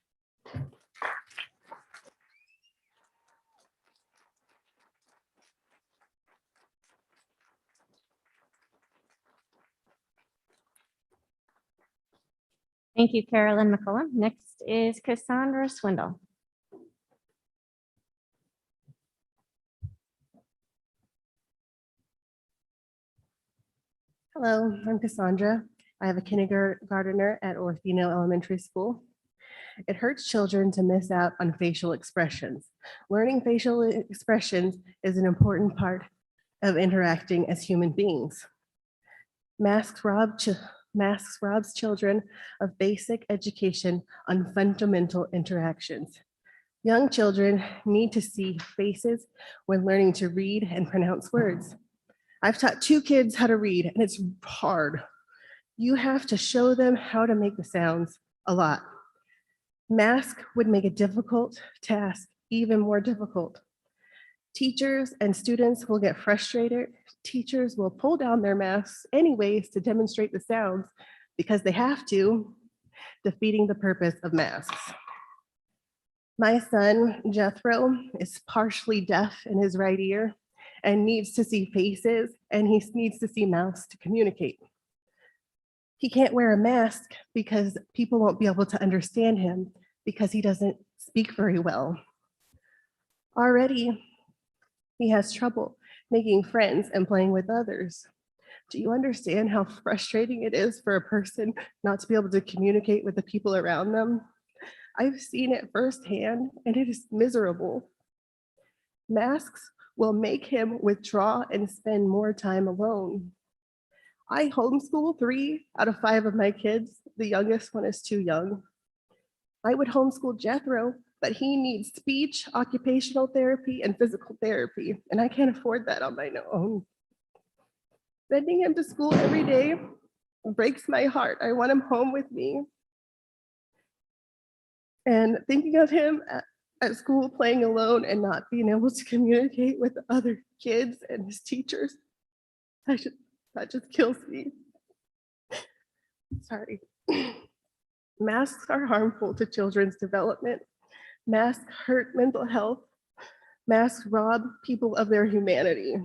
Thank you, Carolyn McCollum. Next is Cassandra Swindle. Hello, I'm Cassandra. I have a kindergartner at Orofino Elementary School. It hurts children to miss out on facial expressions. Learning facial expressions is an important part of interacting as human beings. Masks robs children of basic education on fundamental interactions. Young children need to see faces when learning to read and pronounce words. I've taught 2 kids how to read, and it's hard. You have to show them how to make the sounds a lot. Mask would make a difficult task even more difficult. Teachers and students will get frustrated. Teachers will pull down their masks anyways to demonstrate the sounds because they have to, defeating the purpose of masks. My son, Jethro, is partially deaf in his right ear and needs to see faces, and he needs to see mouths to communicate. He can't wear a mask because people won't be able to understand him because he doesn't speak very well. Already, he has trouble making friends and playing with others. Do you understand how frustrating it is for a person not to be able to communicate with the people around them? I've seen it firsthand, and it is miserable. Masks will make him withdraw and spend more time alone. I homeschool 3 out of 5 of my kids. The youngest one is too young. I would homeschool Jethro, but he needs speech, occupational therapy, and physical therapy, and I can't afford that on my own. Sending him to school every day breaks my heart. I want him home with me. And thinking of him at school playing alone and not being able to communicate with other kids and his teachers, that just kills me. Sorry. Masks are harmful to children's development. Masks hurt mental health. Masks rob people of their humanity.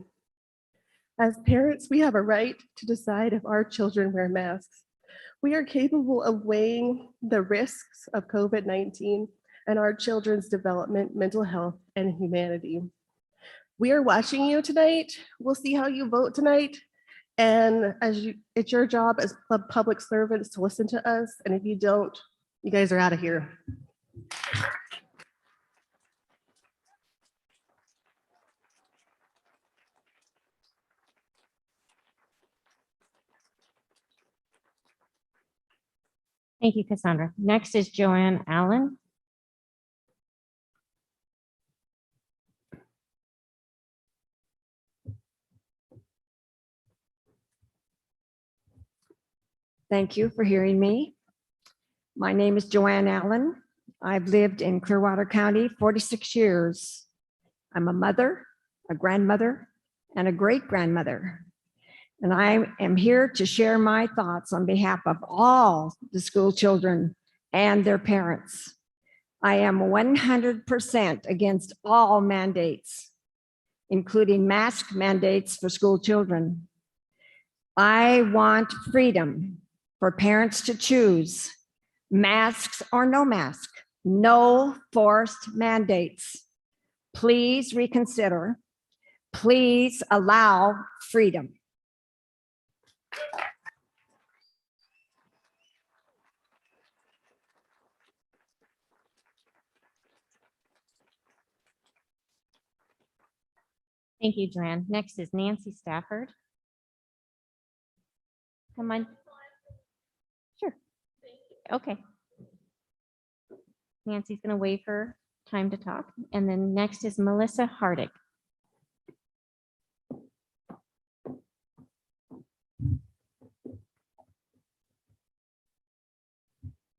As parents, we have a right to decide if our children wear masks. We are capable of weighing the risks of COVID-19 and our children's development, mental health, and humanity. We are watching you tonight. We'll see how you vote tonight. And it's your job as public servants to listen to us. And if you don't, you guys are out of here. Thank you, Cassandra. Next is Joanne Allen. Thank you for hearing me. My name is Joanne Allen. I've lived in Clearwater County 46 years. I'm a mother, a grandmother, and a great-grandmother. And I am here to share my thoughts on behalf of all the school children and their parents. I am 100% against all mandates, including mask mandates for school children. I want freedom for parents to choose masks or no mask, no forced mandates. Please reconsider. Please allow freedom. Thank you, Joanne. Next is Nancy Stafford. Come on. Sure. Okay. Nancy's going to wait for time to talk. And then next is Melissa Hardick.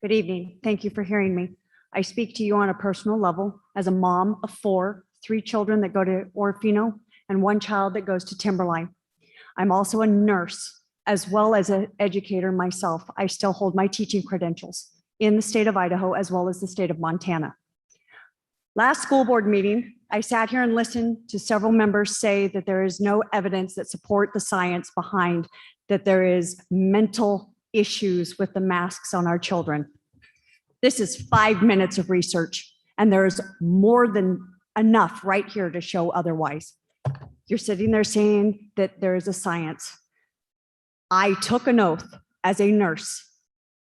Good evening. Thank you for hearing me. I speak to you on a personal level as a mom of 4, 3 children that go to Orofino and 1 child that goes to Timberline. I'm also a nurse as well as an educator myself. I still hold my teaching credentials in the state of Idaho as well as the state of Montana. Last school board meeting, I sat here and listened to several members say that there is no evidence that support the science behind that there is mental issues with the masks on our children. This is 5 minutes of research, and there's more than enough right here to show otherwise. You're sitting there saying that there is a science. I took an oath as a nurse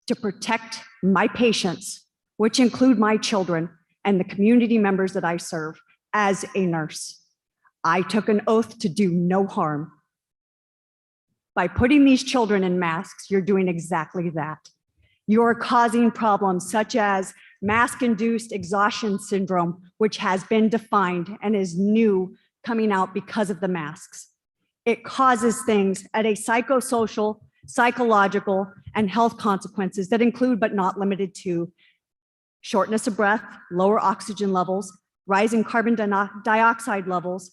to protect my patients, which include my children and the community members that I serve as a nurse. I took an oath to do no harm. By putting these children in masks, you're doing exactly that. You're causing problems such as mask-induced exhaustion syndrome, which has been defined and is new coming out because of the masks. It causes things at a psychosocial, psychological, and health consequences that include but not limited to shortness of breath, lower oxygen levels, rising carbon dioxide levels.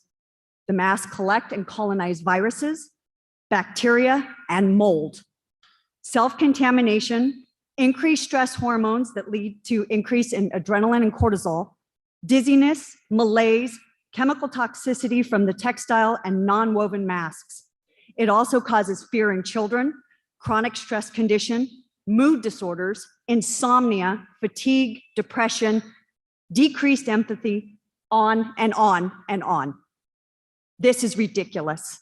The masks collect and colonize viruses, bacteria, and mold. Self-contamination, increased stress hormones that lead to increase in adrenaline and cortisol, dizziness, malaise, chemical toxicity from the textile and non-woven masks. It also causes fear in children, chronic stress condition, mood disorders, insomnia, fatigue, depression, decreased empathy, on and on and on. This is ridiculous.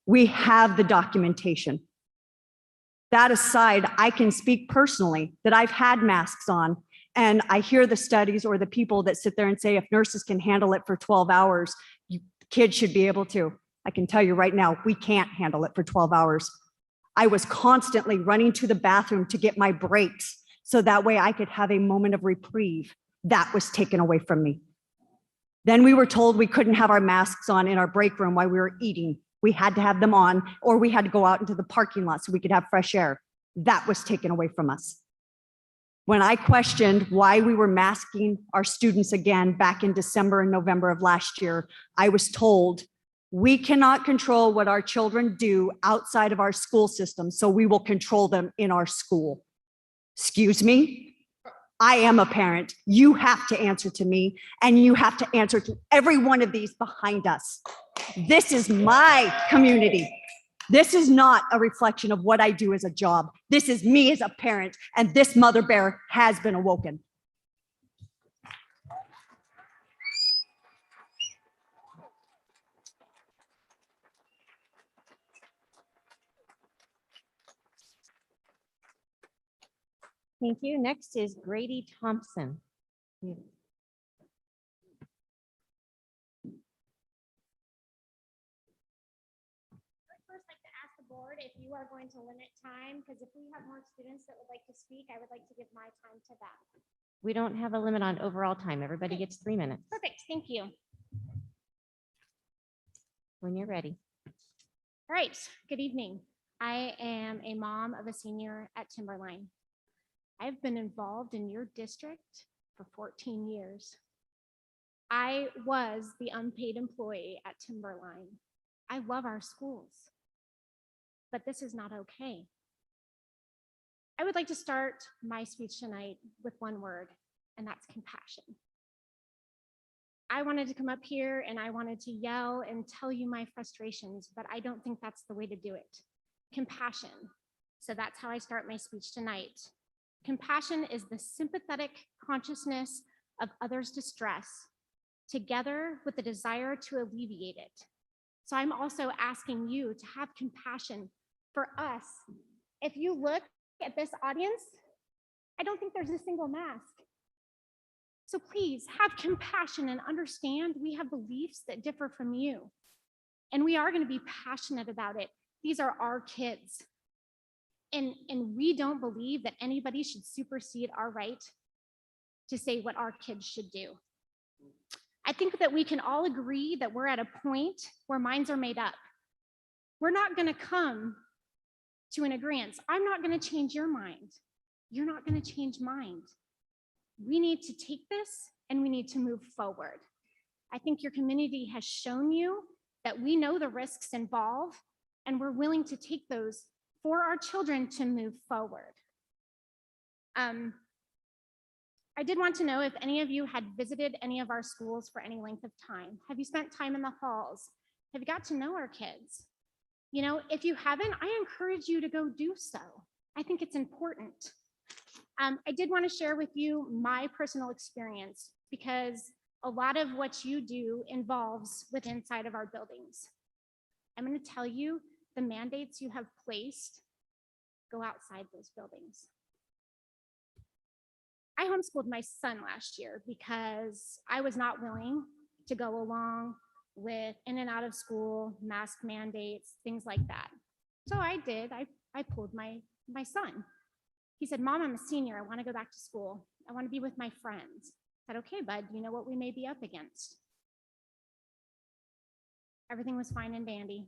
We have the documentation. That aside, I can speak personally that I've had masks on, and I hear the studies or the people that sit there and say, if nurses can handle it for 12 hours, kids should be able to. I can tell you right now, we can't handle it for 12 hours. I was constantly running to the bathroom to get my breaks so that way I could have a moment of reprieve. That was taken away from me. Then we were told we couldn't have our masks on in our break room while we were eating. We had to have them on, or we had to go out into the parking lot so we could have fresh air. That was taken away from us. When I questioned why we were masking our students again back in December and November of last year, I was told, we cannot control what our children do outside of our school system, so we will control them in our school. Excuse me? I am a parent. You have to answer to me, and you have to answer to every one of these behind us. This is my community. This is not a reflection of what I do as a job. This is me as a parent, and this mother bear has been awoken. Thank you. Next is Grady Thompson. First like to ask the board if you are going to limit time, because if we have more students that would like to speak, I would like to give my time to them. We don't have a limit on overall time. Everybody gets 3 minutes Perfect, thank you. when you're ready. All right, good evening. I am a mom of a senior at Timberline. I've been involved in your district for 14 years. I was the unpaid employee at Timberline. I love our schools, but this is not okay. I would like to start my speech tonight with one word, and that's compassion. I wanted to come up here and I wanted to yell and tell you my frustrations, but I don't think that's the way to do it. Compassion. So that's how I start my speech tonight. Compassion is the sympathetic consciousness of others' distress, together with the desire to alleviate it. So I'm also asking you to have compassion for us. If you look at this audience, I don't think there's a single mask. So please have compassion and understand we have beliefs that differ from you. And we are going to be passionate about it. These are our kids. And we don't believe that anybody should supersede our right to say what our kids should do. I think that we can all agree that we're at a point where minds are made up. We're not going to come to an agreement. I'm not going to change your mind. You're not going to change mine. We need to take this and we need to move forward. I think your community has shown you that we know the risks involved and we're willing to take those for our children to move forward. I did want to know if any of you had visited any of our schools for any length of time. Have you spent time in the halls? Have you got to know our kids? You know, if you haven't, I encourage you to go do so. I think it's important. I did want to share with you my personal experience because a lot of what you do involves with inside of our buildings. I'm going to tell you the mandates you have placed go outside those buildings. I homeschooled my son last year because I was not willing to go along with in and out of school, mask mandates, things like that. So I did, I pulled my son. He said, Mom, I'm a senior. I want to go back to school. I want to be with my friends. I said, okay, bud, you know what we may be up against? Everything was fine and dandy.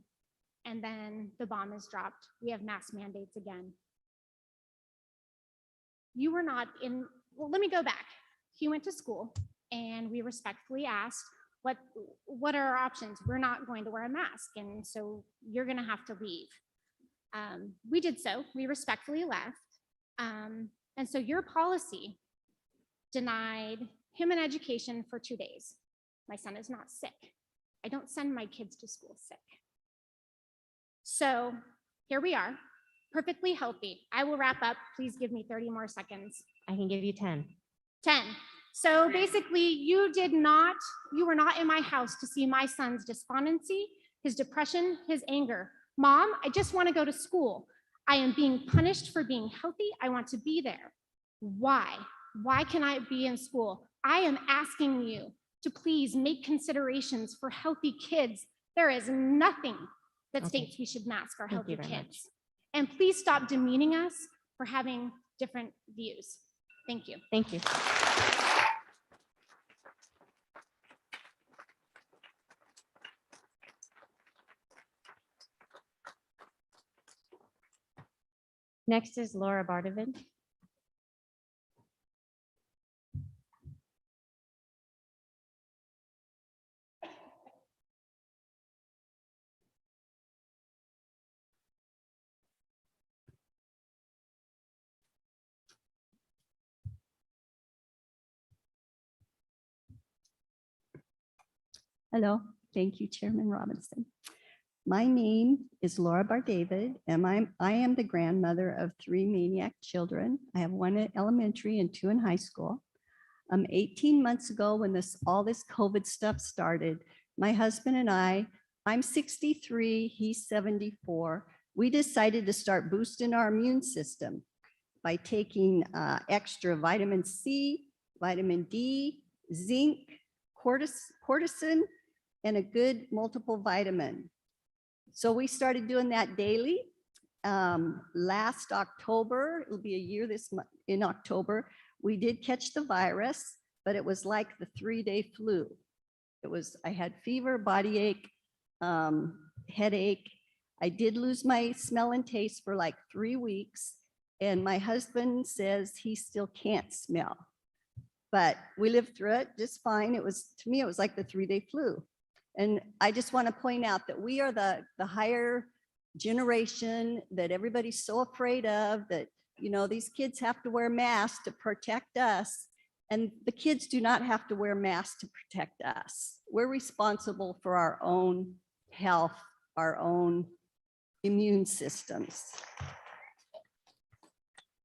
And then the bomb is dropped. We have mask mandates again. You were not in, well, let me go back. He went to school and we respectfully asked, what are our options? We're not going to wear a mask. And so you're going to have to leave. We did so. We respectfully left. And so your policy denied him an education for 2 days. My son is not sick. I don't send my kids to school sick. So here we are, perfectly healthy. I will wrap up. Please give me 30 more seconds. I can give you 10. 10. So basically you were not in my house to see my son's despondency, his depression, his anger. Mom, I just want to go to school. I am being punished for being healthy. I want to be there. Why? Why can I be in school? I am asking you to please make considerations for healthy kids. There is nothing that states we should mask our healthy kids. And please stop demeaning us for having different views. Thank you. Thank you. Next is Laura Bardavid. Hello, thank you, Chairman Robinson. My name is Laura Bar-David, and I am the grandmother of 3 maniac children. I have 1 at elementary and 2 in high school. 18 months ago, when all this COVID stuff started, my husband and I'm 63, he's 74. We decided to start boosting our immune system by taking extra vitamin C, vitamin D, zinc, cortisone, and a good multiple vitamin. So we started doing that daily. Last October, it'll be a year this month, in October, we did catch the virus, but it was like the 3-day flu. I had fever, body ache, headache. I did lose my smell and taste for like 3 weeks. And my husband says he still can't smell, but we lived through it just fine. To me, it was like the 3-day flu. And I just want to point out that we are the higher generation that everybody's so afraid of, that, these kids have to wear masks to protect us. And the kids do not have to wear masks to protect us. We're responsible for our own health, our own immune systems.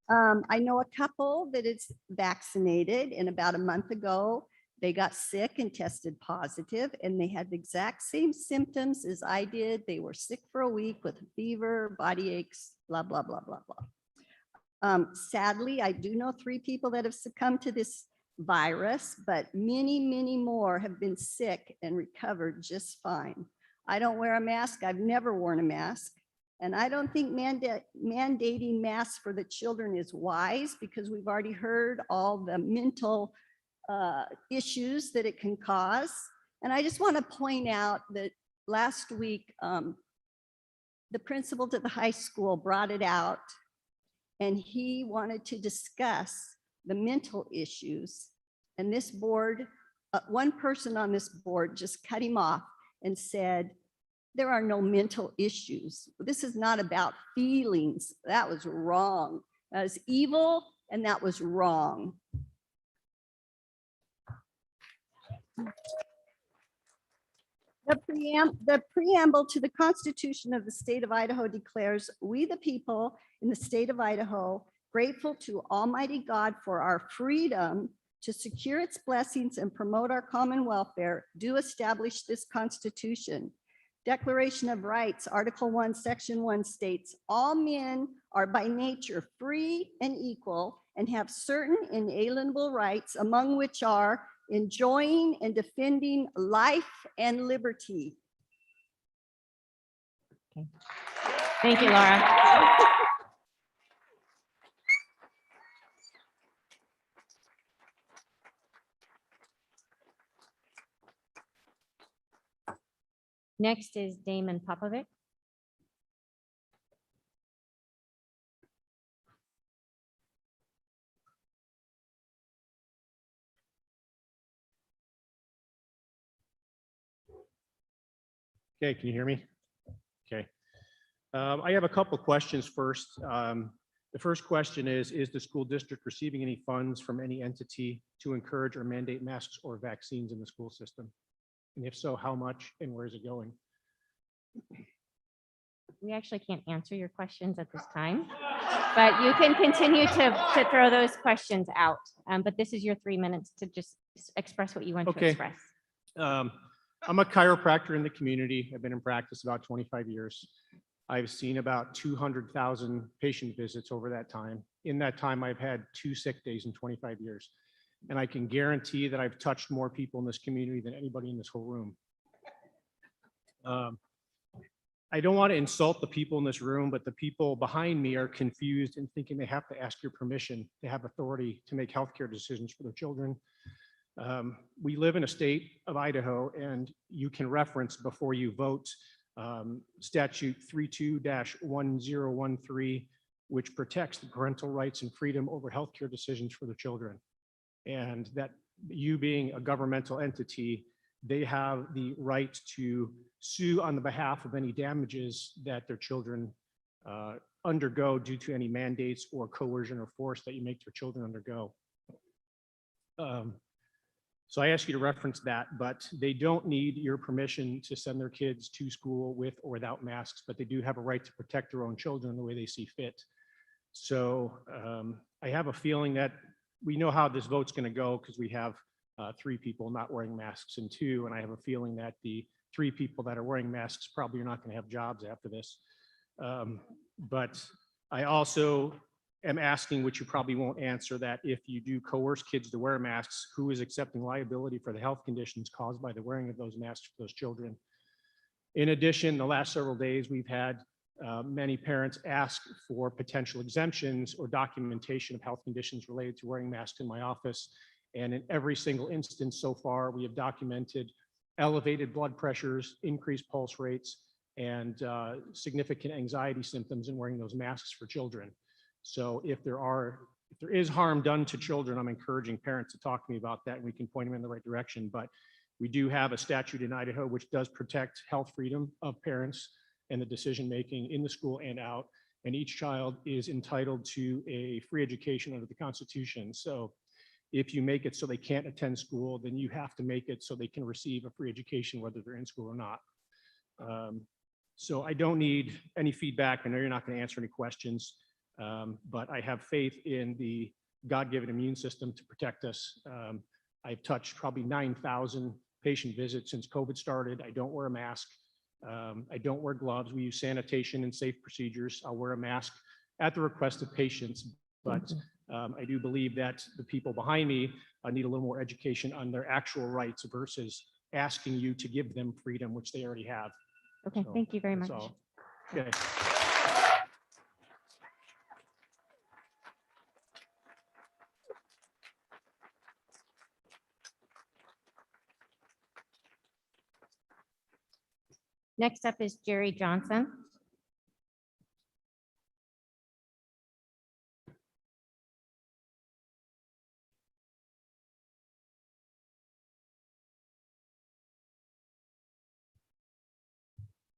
I know a couple that is vaccinated, and about a month ago, they got sick and tested positive, and they had the exact same symptoms as I did. They were sick for a week with fever, body aches, blah, blah, blah, blah, blah. Sadly, I do know 3 people that have succumbed to this virus, but many, many more have been sick and recovered just fine. I don't wear a mask. I've never worn a mask. And I don't think mandating masks for the children is wise, because we've already heard all the mental issues that it can cause. And I just want to point out that last week, the principal to the high school brought it out, and he wanted to discuss the mental issues. And this board, one person on this board just cut him off and said, there are no mental issues. This is not about feelings. That was wrong. That was evil, and that was wrong. The preamble to the Constitution of the state of Idaho declares, we the people in the state of Idaho, grateful to Almighty God for our freedom to secure its blessings and promote our common welfare, do establish this Constitution. Declaration of Rights, Article 1, Section 1 states, all men are by nature free and equal and have certain inalienable rights, among which are enjoying and defending life and liberty. Okay. Thank you, Laura. Next is Damon Popovic. Okay, can you hear me? Okay. I have a couple questions first. The first question is the school district receiving any funds from any entity to encourage or mandate masks or vaccines in the school system? And if so, how much and where is it going? We actually can't answer your questions at this time, but you can continue to throw those questions out. But this is your 3 minutes to just express what you want to express. I'm a chiropractor in the community. I've been in practice about 25 years. I've seen about 200,000 patient visits over that time. In that time, I've had 2 sick days in 25 years. And I can guarantee that I've touched more people in this community than anybody in this whole room. I don't want to insult the people in this room, but the people behind me are confused and thinking they have to ask your permission to have authority to make healthcare decisions for their children. We live in a state of Idaho, and you can reference before you vote statute 32-1013, which protects the parental rights and freedom over healthcare decisions for their children. And that you being a governmental entity, they have the right to sue on the behalf of any damages that their children undergo due to any mandates or coercion or force that you make their children undergo. So I ask you to reference that, but they don't need your permission to send their kids to school with or without masks, but they do have a right to protect their own children the way they see fit. So I have a feeling that we know how this vote's going to go because we have 3 people not wearing masks and 2, and I have a feeling that the 3 people that are wearing masks probably are not going to have jobs after this. But I also am asking, which you probably won't answer, that if you do coerce kids to wear masks, who is accepting liability for the health conditions caused by the wearing of those masks for those children? In addition, the last several days, we've had many parents ask for potential exemptions or documentation of health conditions related to wearing masks in my office. And in every single instance so far, we have documented elevated blood pressures, increased pulse rates, and significant anxiety symptoms in wearing those masks for children. So if there is harm done to children, I'm encouraging parents to talk to me about that, and we can point them in the right direction. But we do have a statute in Idaho which does protect health freedom of parents and the decision-making in the school and out. And each child is entitled to a free education under the Constitution. So if you make it so they can't attend school, then you have to make it so they can receive a free education, whether they're in school or not. So I don't need any feedback. I know you're not going to answer any questions, but I have faith in the God-given immune system to protect us. I've touched probably 9,000 patient visits since COVID started. I don't wear a mask. I don't wear gloves. We use sanitation and safe procedures. I'll wear a mask at the request of patients, but I do believe that the people behind me need a little more education on their actual rights versus asking you to give them freedom, which they already have. Okay, So thank you very that's much. all. Okay. Next up is Jerry Johnson.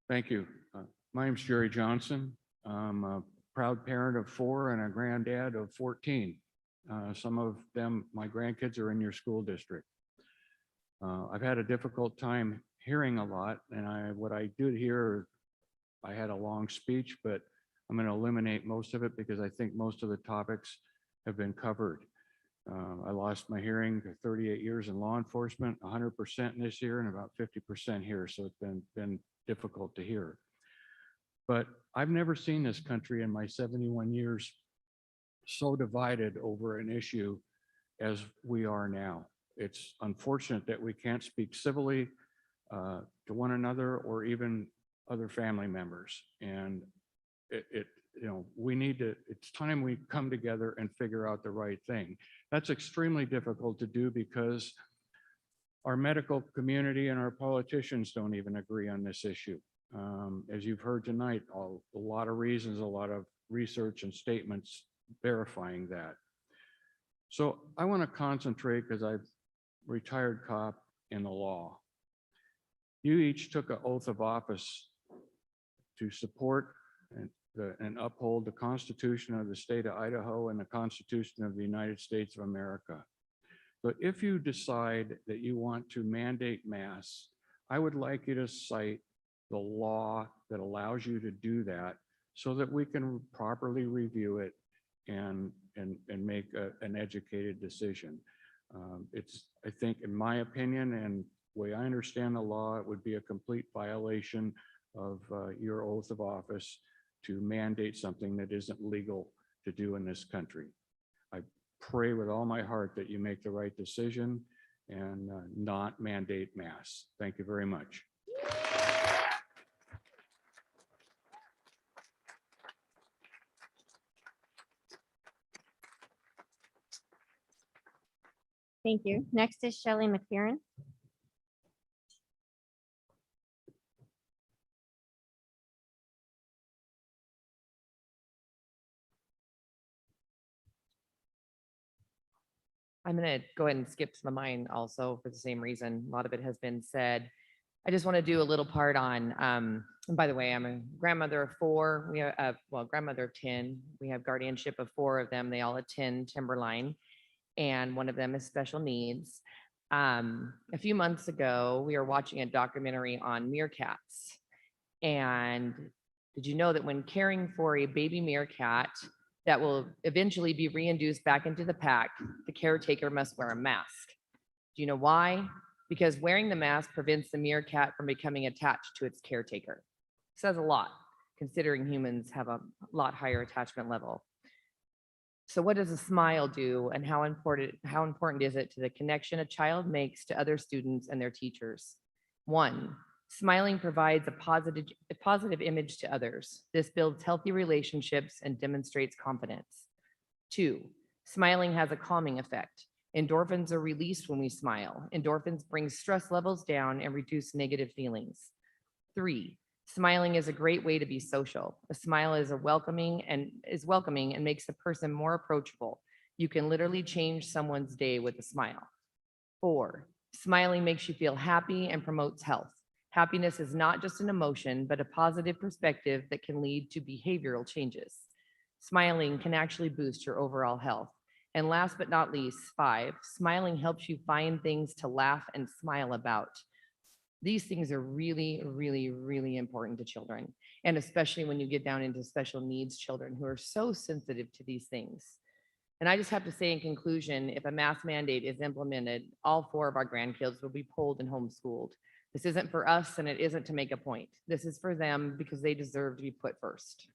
Thank you. My name's Jerry Johnson. I'm a proud parent of 4 and a granddad of 14. Some of them, my grandkids, are in your school district. I've had a difficult time hearing a lot, and what I did hear, I had a long speech, but I'm going to eliminate most of it because I think most of the topics have been covered. I lost my hearing to 38 years in law enforcement, 100% this year, and about 50% here. So it's been difficult to hear. But I've never seen this country in my 71 years so divided over an issue as we are now. It's unfortunate that we can't speak civilly to one another or even other family members. And we need to, it's time we come together and figure out the right thing. That's extremely difficult to do because our medical community and our politicians don't even agree on this issue. As you've heard tonight, a lot of reasons, a lot of research and statements verifying that. So I want to concentrate because I've retired cop in the law. You each took an oath of office to support and uphold the Constitution of the state of Idaho and the Constitution of the United States of America. But if you decide that you want to mandate masks, I would like you to cite the law that allows you to do that so that we can properly review it and make an educated decision. I think, in my opinion, and the way I understand the law, it would be a complete violation of your oath of office to mandate something that isn't legal to do in this country. I pray with all my heart that you make the right decision and not mandate masks. Thank you very much. Thank you. Next is Shelley McFerrin. I'm going to go ahead and skip some of mine also for the same reason. A lot of it has been said. I just want to do a little part on, and by the way, I'm a grandmother of 4. We have, grandmother of 10. We have guardianship of 4 of them. They all attend Timberline, and one of them is special needs. A few months ago, we were watching a documentary on meerkats. And did you know that when caring for a baby meerkat that will eventually be reintroduced back into the pack, the caretaker must wear a mask? Do you know why? Because wearing the mask prevents the meerkat from becoming attached to its caretaker. Says a lot, considering humans have a lot higher attachment level. So what does a smile do, and how important is it to the connection a child makes to other students and their teachers? 1, smiling provides a positive image to others. This builds healthy relationships and demonstrates confidence. 2, smiling has a calming effect. Endorphins are released when we smile. Endorphins bring stress levels down and reduce negative feelings. 3, smiling is a great way to be social. A smile is welcoming and makes a person more approachable. You can literally change someone's day with a smile. 4, smiling makes you feel happy and promotes health. Happiness is not just an emotion, but a positive perspective that can lead to behavioral changes. Smiling can actually boost your overall health. And last but not least, 5, smiling helps you find things to laugh and smile about. These things are really, really, really important to children, and especially when you get down into special needs children who are so sensitive to these things. And I just have to say in conclusion, if a mask mandate is implemented, all 4 of our grandkids will be pulled and homeschooled. This isn't for us, and it isn't to make a point. This is for them because they deserve to be put first.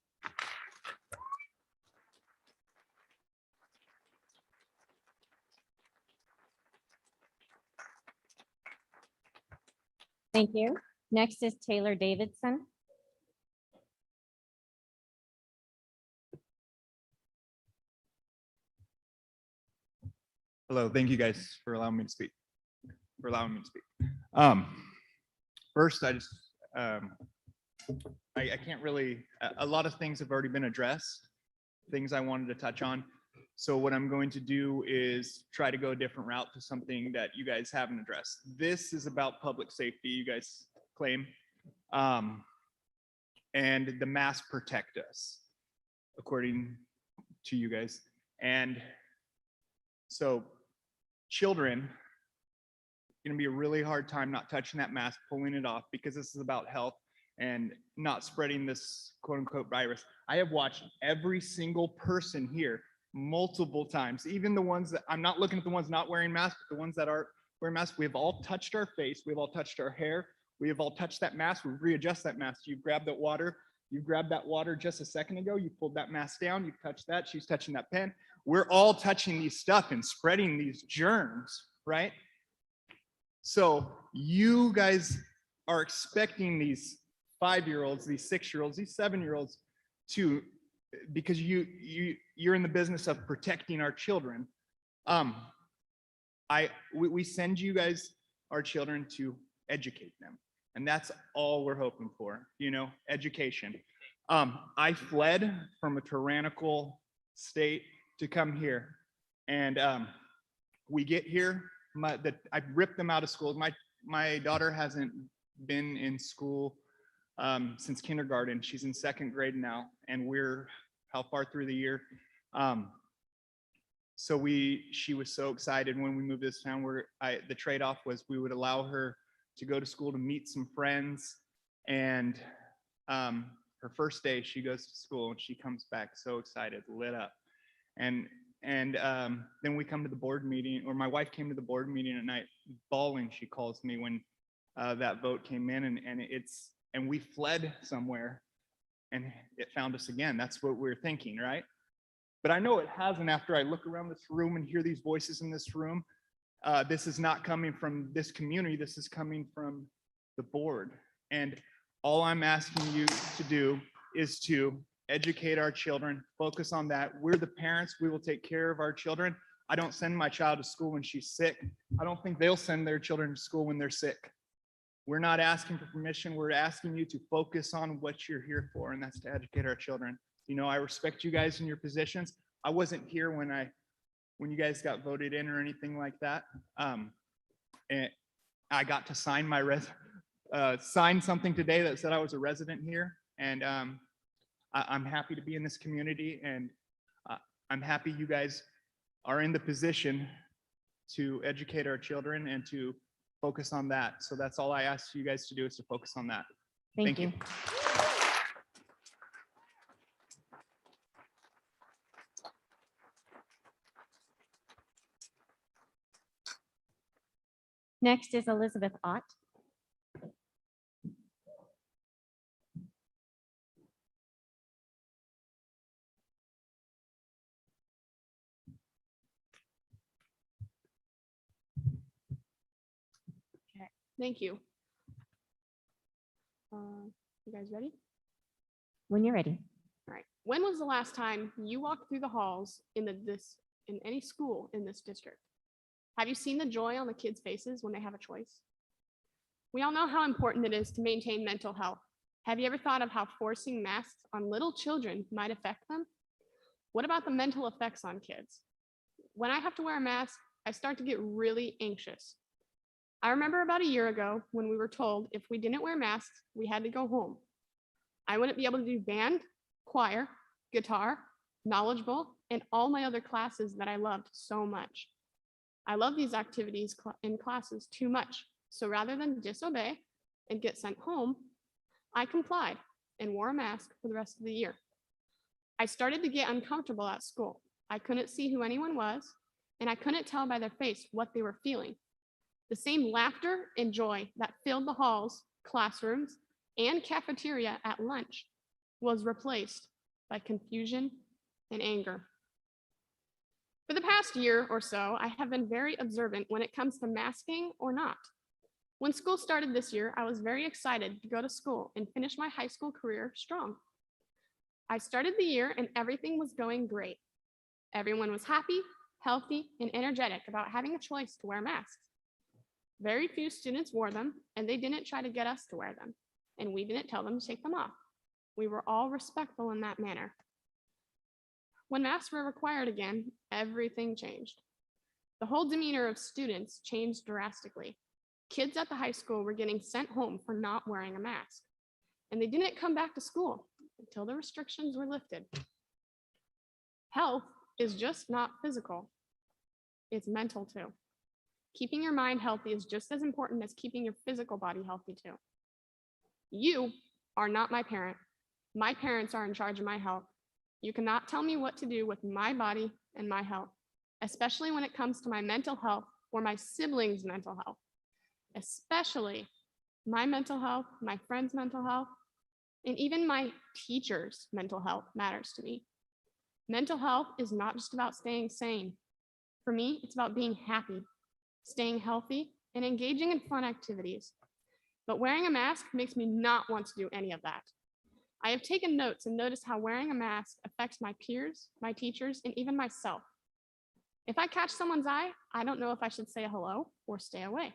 Thank you. Next is Taylor Davidson. Hello, thank you guys for allowing me to speak. First, I just, I can't really, a lot of things have already been addressed, things I wanted to touch on. So what I'm going to do is try to go a different route to something that you guys haven't addressed. This is about public safety, you guys claim, and the masks protect us, according to you guys. And so children, gonna be a really hard time not touching that mask, pulling it off, because this is about health and not spreading this quote unquote virus. I have watched every single person here multiple times, even the ones that, I'm not looking at the ones not wearing masks, but the ones that are wearing masks. We've all touched our face, we've all touched our hair, we have all touched that mask, we readjust that mask. You grab that water, you grabbed that water just a second ago, you pulled that mask down, you touched that, she's touching that pen. We're all touching these stuff and spreading these germs, right? So you guys are expecting these 5-year-olds, these 6-year-olds, these 7-year-olds to, because you're in the business of protecting our children. We send you guys, our children, to educate them, and that's all we're hoping for, education. I fled from a tyrannical state to come here, and we get here, I ripped them out of school. My daughter hasn't been in school since kindergarten. She's in 2nd grade now, and we're how far through the year? So she was so excited when we moved to this town, where the trade-off was we would allow her to go to school to meet some friends, and her first day she goes to school and she comes back so excited, lit up. And then we come to the board meeting, or my wife came to the board meeting at night bawling, she calls me, when that vote came in, and we fled somewhere and it found us again. That's what we're thinking, right? But I know it hasn't. After I look around this room and hear these voices in this room, this is not coming from this community, this is coming from the board. And all I'm asking you to do is to educate our children, focus on that. We're the parents, we will take care of our children. I don't send my child to school when she's sick. I don't think they'll send their children to school when they're sick. We're not asking for permission, we're asking you to focus on what you're here for, and that's to educate our children. I respect you guys in your positions. I wasn't here when you guys got voted in or anything like that. And I got to sign sign something today that said I was a resident here, and I'm happy to be in this community, and I'm happy you guys are in the position to educate our children and to focus on that. So that's all I ask you guys to do, is to focus on that. Thank you. Next is Elizabeth Ott. Thank you. You guys ready? When you're ready. All right. When was the last time you walked through the halls in any school in this district? Have you seen the joy on the kids' faces when they have a choice? We all know how important it is to maintain mental health. Have you ever thought of how forcing masks on little children might affect them? What about the mental effects on kids? When I have to wear a mask, I start to get really anxious. I remember about a year ago when we were told if we didn't wear masks, we had to go home. I wouldn't be able to do band, choir, guitar, knowledgeable, and all my other classes that I loved so much. I love these activities in classes too much. So rather than disobey and get sent home, I complied and wore a mask for the rest of the year. I started to get uncomfortable at school. I couldn't see who anyone was, and I couldn't tell by their face what they were feeling. The same laughter and joy that filled the halls, classrooms, and cafeteria at lunch was replaced by confusion and anger. For the past year or so, I have been very observant when it comes to masking or not. When school started this year, I was very excited to go to school and finish my high school career strong. I started the year and everything was going great. Everyone was happy, healthy, and energetic about having a choice to wear masks. Very few students wore them, and they didn't try to get us to wear them, and we didn't tell them to take them off. We were all respectful in that manner. When masks were required again, everything changed. The whole demeanor of students changed drastically. Kids at the high school were getting sent home for not wearing a mask, and they didn't come back to school until the restrictions were lifted. Health is just not physical, it's mental too. Keeping your mind healthy is just as important as keeping your physical body healthy too. You are not my parent. My parents are in charge of my health. You cannot tell me what to do with my body and my health, especially when it comes to my mental health or my siblings' mental health. Especially my mental health, my friends' mental health, and even my teachers' mental health matters to me. Mental health is not just about staying sane. For me, it's about being happy, staying healthy, and engaging in fun activities. But wearing a mask makes me not want to do any of that. I have taken notes and noticed how wearing a mask affects my peers, my teachers, and even myself. If I catch someone's eye, I don't know if I should say hello or stay away.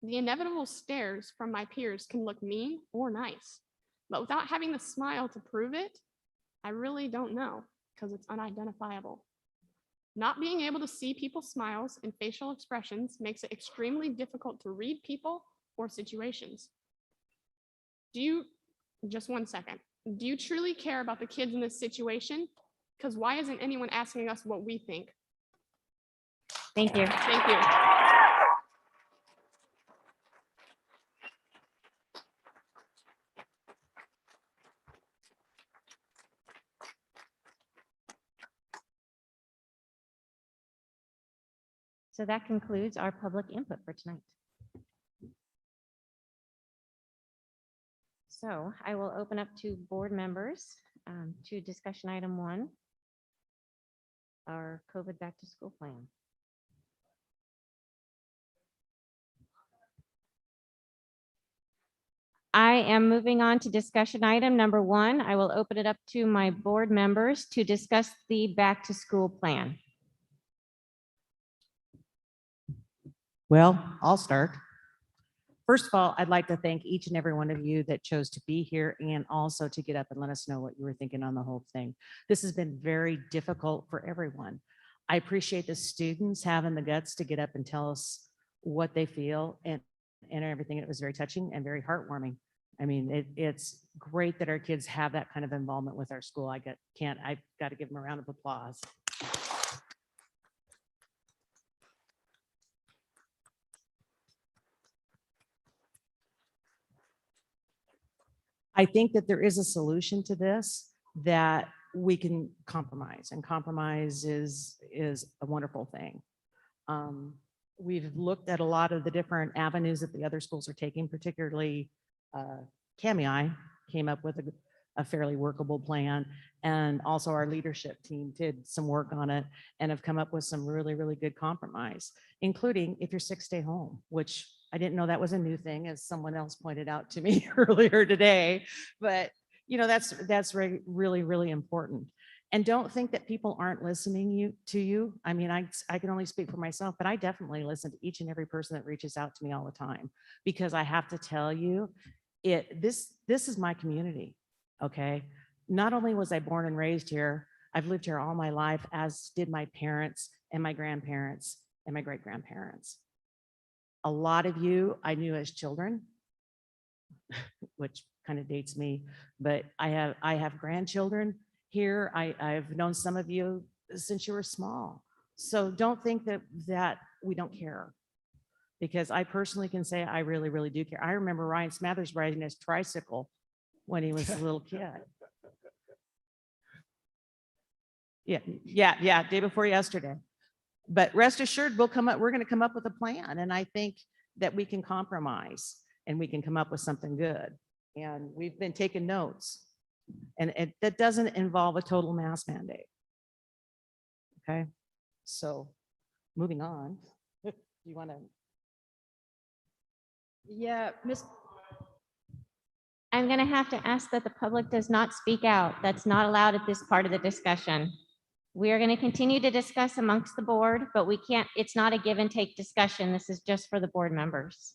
The inevitable stares from my peers can look mean or nice, but without having the smile to prove it, I really don't know because it's unidentifiable. Not being able to see people's smiles and facial expressions makes it extremely difficult to read people or situations. Just one second. Do you truly care about the kids in this situation? Because why isn't anyone asking us what we think? Thank you. Thank you. So that concludes our public input for tonight. So I will open up to board members to discussion item 1, our COVID back to school plan. I am moving on to discussion item number 1. I will open it up to my board members to discuss the back to school plan. Well, I'll start. First of all, I'd like to thank each and every one of you that chose to be here and also to get up and let us know what you were thinking on the whole thing. This has been very difficult for everyone. I appreciate the students having the guts to get up and tell us what they feel and everything. It was very touching and very heartwarming. I mean, it's great that our kids have that kind of involvement with our school. I've got to give them a round of applause. I think that there is a solution to this, that we can compromise, and compromise is a wonderful thing. We've looked at a lot of the different avenues that the other schools are taking, particularly CAMI came up with a fairly workable plan. And also our leadership team did some work on it and have come up with some really, really good compromise, including if you're sick, stay home, which I didn't know that was a new thing, as someone else pointed out to me earlier today. But you know, that's really, really important. And don't think that people aren't listening to you. I mean, I can only speak for myself, but I definitely listen to each and every person that reaches out to me all the time, because I have to tell you, this is my community. Okay. Not only was I born and raised here, I've lived here all my life, as did my parents and my grandparents and my great-grandparents. A lot of you I knew as children, which kind of dates me, but I have grandchildren here. I've known some of you since you were small. So don't think that we don't care, because I personally can say I really, really do care. I remember Ryan Smathers riding his tricycle when he was a little kid. Yeah, day before yesterday. But rest assured, we're going to come up with a plan. And I think that we can compromise and we can come up with something good. And we've been taking notes. And that doesn't involve a total mask mandate. Okay, so moving on. You want to? Yeah, Miss. I'm going to have to ask that the public does not speak out. That's not allowed at this part of the discussion. We are going to continue to discuss amongst the board, but we can't, it's not a give and take discussion. This is just for the board members.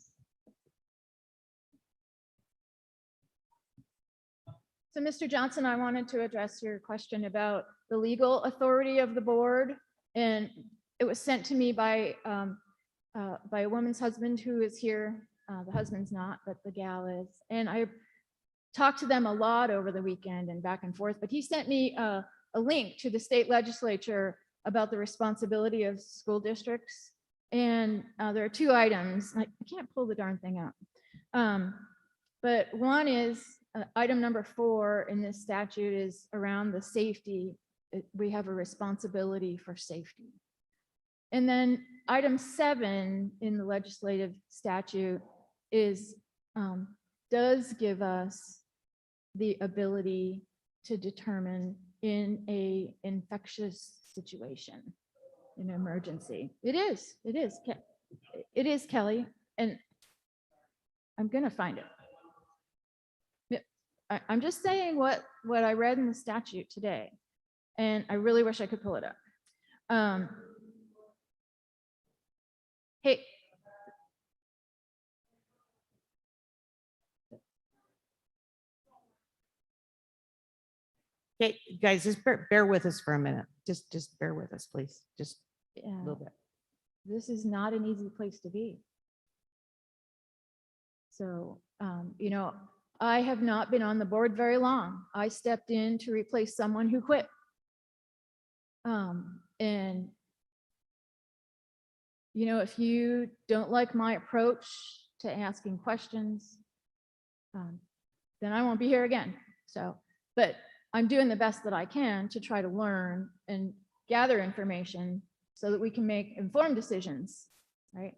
So Mr. Johnson, I wanted to address your question about the legal authority of the board. And it was sent to me by a woman's husband who is here. The husband's not, but the gal is. And I talked to them a lot over the weekend and back and forth, but he sent me a link to the state legislature about the responsibility of school districts. And there are two items. I can't pull the darn thing out. But one is item number 4 in this statute is around the safety. We have a responsibility for safety. And then item 7 in the legislative statute is does give us the ability to determine in a infectious situation, an emergency. It is, Kelly, and I'm gonna find it. I'm just saying what I read in the statute today, and I really wish I could pull it up. Hey. Okay, guys, just bear with us for a minute. Just bear with us, please. Just a little bit. This is not an easy place to be. So, you know, I have not been on the board very long. I stepped in to replace someone who quit. And, you know, if you don't like my approach to asking questions, then I won't be here again. So, but I'm doing the best that I can to try to learn and gather information so that we can make informed decisions, right?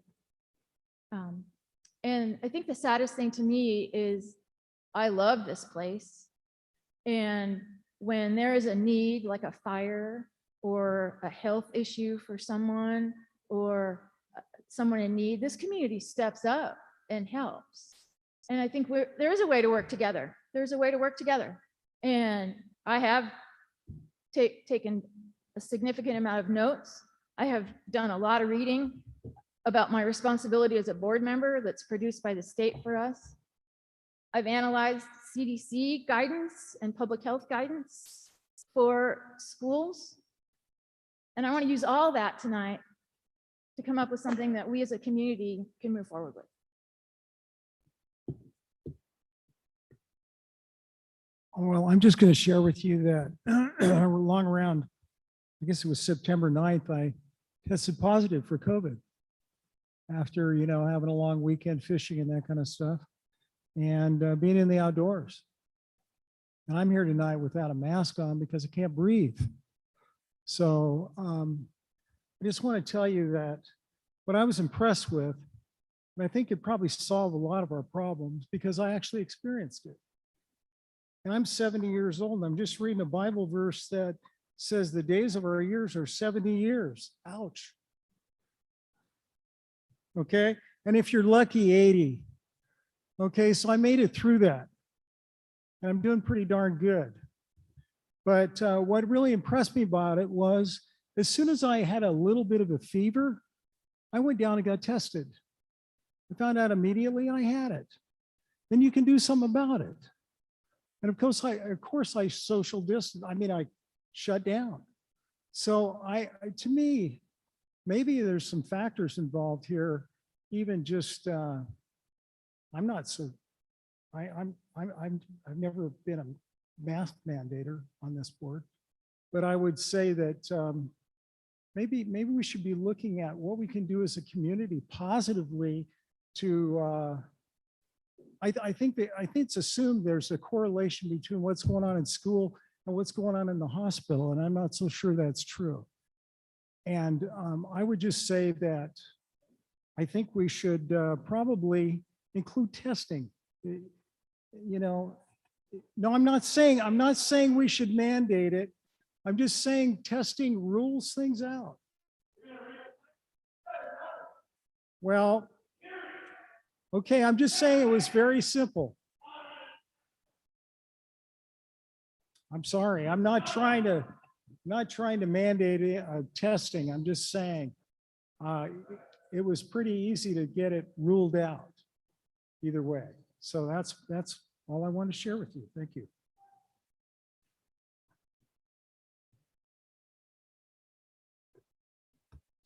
And I think the saddest thing to me is I love this place. And when there is a need, like a fire or a health issue for someone or someone in need, this community steps up and helps. And I think there is a way to work together. There's a way to work together. And I have taken a significant amount of notes. I have done a lot of reading about my responsibility as a board member that's produced by the state for us. I've analyzed CDC guidance and public health guidance for schools. And I want to use all that tonight to come up with something that we as a community can move forward with. Well, I'm just going to share with you that along around, I guess it was September 9th, I tested positive for COVID after, you know, having a long weekend fishing and that kind of stuff and being in the outdoors. And I'm here tonight without a mask on because I can't breathe. So I just want to tell you that what I was impressed with, and I think it probably solved a lot of our problems because I actually experienced it. And I'm 70 years old and I'm just reading a Bible verse that says the days of our years are 70 years. Ouch. Okay. And if you're lucky, 80. Okay. So I made it through that. And I'm doing pretty darn good. But what really impressed me about it was as soon as I had a little bit of a fever, I went down and got tested. I found out immediately I had it. Then you can do something about it. And of course I social distance. I mean, I shut down. So to me, maybe there's some factors involved here. Even just, I've never been a mask mandator on this board, but I would say that maybe we should be looking at what we can do as a community positively to. I think it's assumed there's a correlation between what's going on in school and what's going on in the hospital, and I'm not so sure that's true. And I would just say that I think we should probably include testing. You know, no, I'm not saying we should mandate it. I'm just saying testing rules things out. Well, okay, I'm just saying it was very simple. I'm sorry, I'm not trying to mandate testing. I'm just saying it was pretty easy to get it ruled out either way. So that's all I want to share with you. Thank you.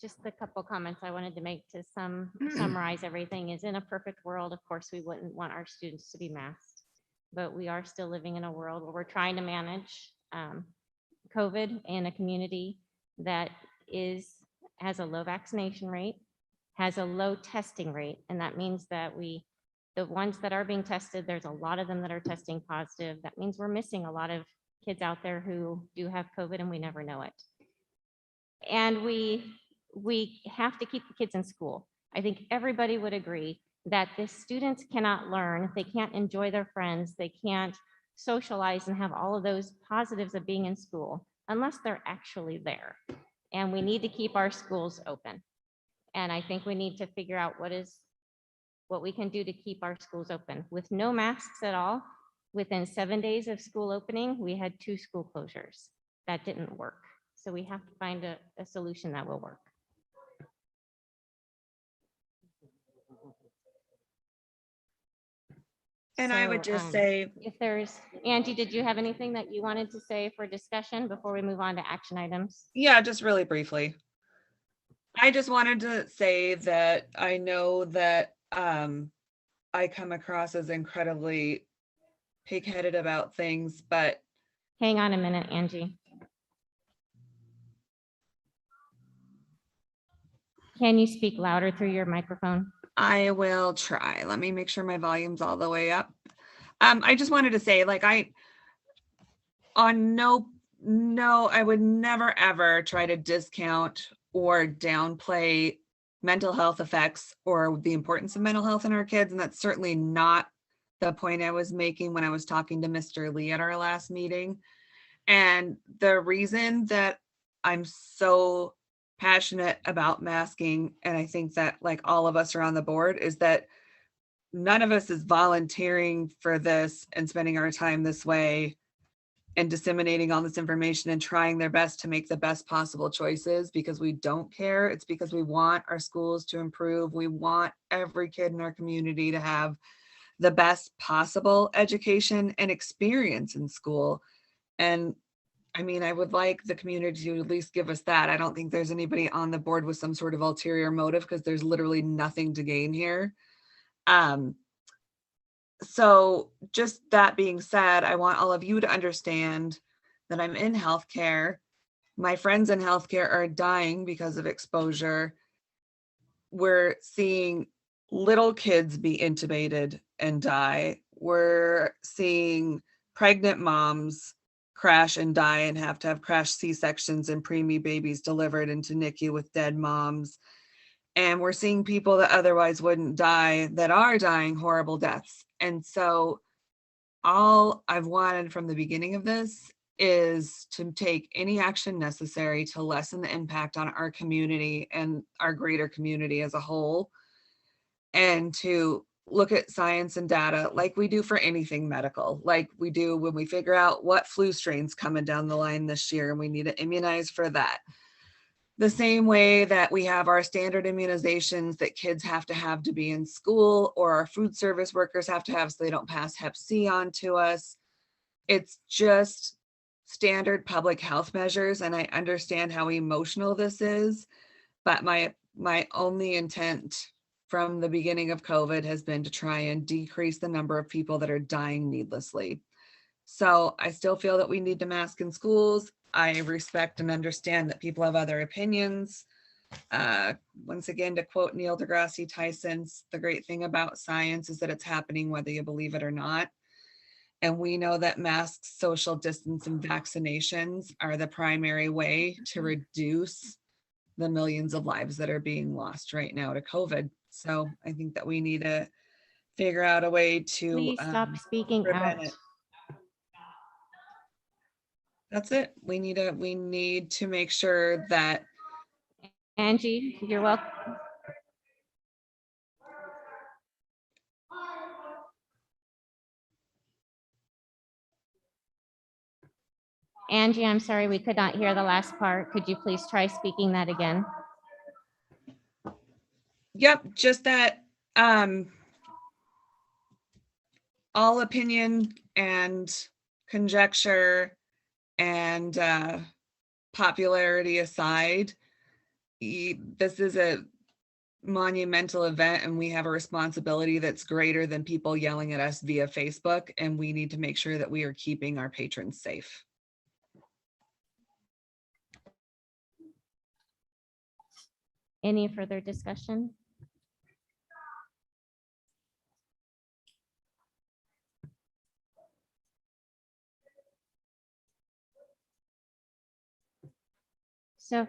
Just a couple comments I wanted to make to summarize everything is in a perfect world, of course, we wouldn't want our students to be masked, but we are still living in a world where we're trying to manage COVID in a community that has a low vaccination rate, has a low testing rate. And that means that the ones that are being tested, there's a lot of them that are testing positive. That means we're missing a lot of kids out there who do have COVID and we never know it. And we have to keep the kids in school. I think everybody would agree that the students cannot learn, they can't enjoy their friends, they can't socialize and have all of those positives of being in school unless they're actually there. And we need to keep our schools open. And I think we need to figure out what we can do to keep our schools open. With no masks at all, within 7 days of school opening, we had 2 school closures. That didn't work. So we have to find a solution that will work. And I would just So, say, if there's, Angie, did you have anything that you wanted to say for discussion before we move on to action items? yeah, just really briefly. I just wanted to say that I know that I come across as incredibly pig-headed about things, but hang on a minute, Angie. Can you speak louder through your microphone? I will try. Let me make sure my volume's all the way up. I just wanted to say, like, I would never ever try to discount or downplay mental health effects or the importance of mental health in our kids. And that's certainly not the point I was making when I was talking to Mr. Lee at our last meeting. And the reason that I'm so passionate about masking, and I think that like all of us are on the board, is that none of us is volunteering for this and spending our time this way and disseminating all this information and trying their best to make the best possible choices because we don't care. It's because we want our schools to improve. We want every kid in our community to have the best possible education and experience in school. And I mean, I would like the community to at least give us that. I don't think there's anybody on the board with some sort of ulterior motive because there's literally nothing to gain here. So just that being said, I want all of you to understand that I'm in healthcare. My friends in healthcare are dying because of exposure. We're seeing little kids be intubated and die. We're seeing pregnant moms crash and die and have to have crash C-sections and preemie babies delivered into NICU with dead moms. And we're seeing people that otherwise wouldn't die that are dying horrible deaths. And so all I've wanted from the beginning of this is to take any action necessary to lessen the impact on our community and our greater community as a whole, and to look at science and data like we do for anything medical, like we do when we figure out what flu strain's coming down the line this year and we need to immunize for that. The same way that we have our standard immunizations that kids have to be in school, or our food service workers have to have so they don't pass Hep C on to us. It's just standard public health measures. And I understand how emotional this is, but my only intent from the beginning of COVID has been to try and decrease the number of people that are dying needlessly. So I still feel that we need to mask in schools. I respect and understand that people have other opinions. Once again, to quote Neil deGrasse Tyson's, the great thing about science is that it's happening whether you believe it or not. And we know that masks, social distance, and vaccinations are the primary way to reduce the millions of lives that are being lost right now to COVID. So I think that we need to figure out a way to Please stop speaking prevent out. it. That's it. We need to make sure that Angie, you're welcome. Angie, I'm sorry, we could not hear the last part. Could you please try speaking that again? Yep, just that all opinion and conjecture and popularity aside, this is a monumental event and we have a responsibility that's greater than people yelling at us via Facebook, and we need to make sure that we are keeping our patrons safe. Any further discussion? So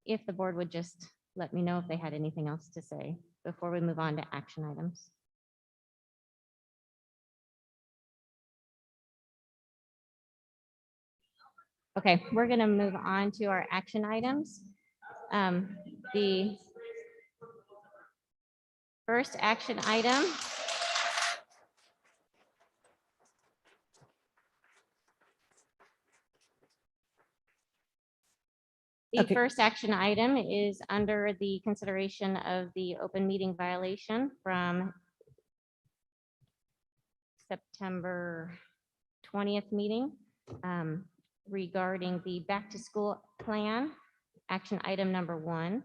if the board would just let me know if they had anything else to say before we move on to action items. Okay, we're going to move on to our action items. The first action item first action item is under the consideration of the open meeting violation from September 20th meeting regarding the back to school plan, action item number 1.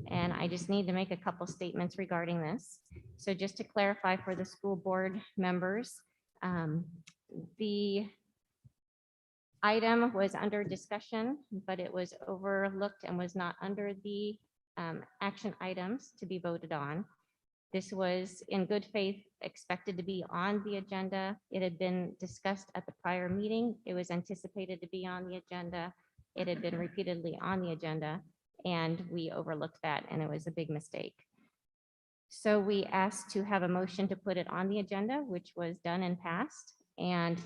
And I just need to make a couple statements regarding this. So just to clarify for the school board members, the item was under discussion, but it was overlooked and was not under the action items to be voted on. This was in good faith expected to be on the agenda. It had been discussed at the prior meeting. It was anticipated to be on the agenda. It had been repeatedly on the agenda, and we overlooked that, and it was a big mistake. So we asked to have a motion to put it on the agenda, which was done and passed. And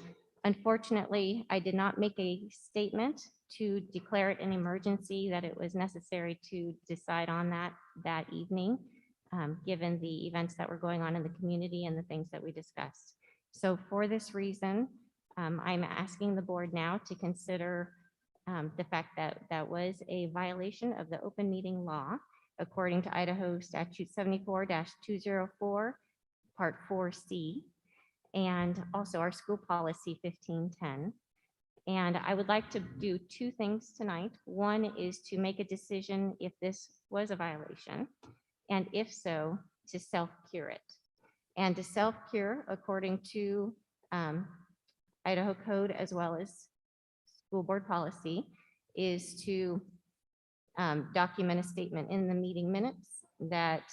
unfortunately, I did not make a statement to declare it an emergency, that it was necessary to decide on that evening, given the events that were going on in the community and the things that we discussed. So for this reason, I'm asking the board now to consider the fact that that was a violation of the open meeting law, according to Idaho statute 74-204, part 4C, and also our school policy 1510. And I would like to do 2 things tonight. One is to make a decision if this was a violation, and if so, to self-cure it. And to self-cure, according to Idaho code as well as school board policy, is to document a statement in the meeting minutes that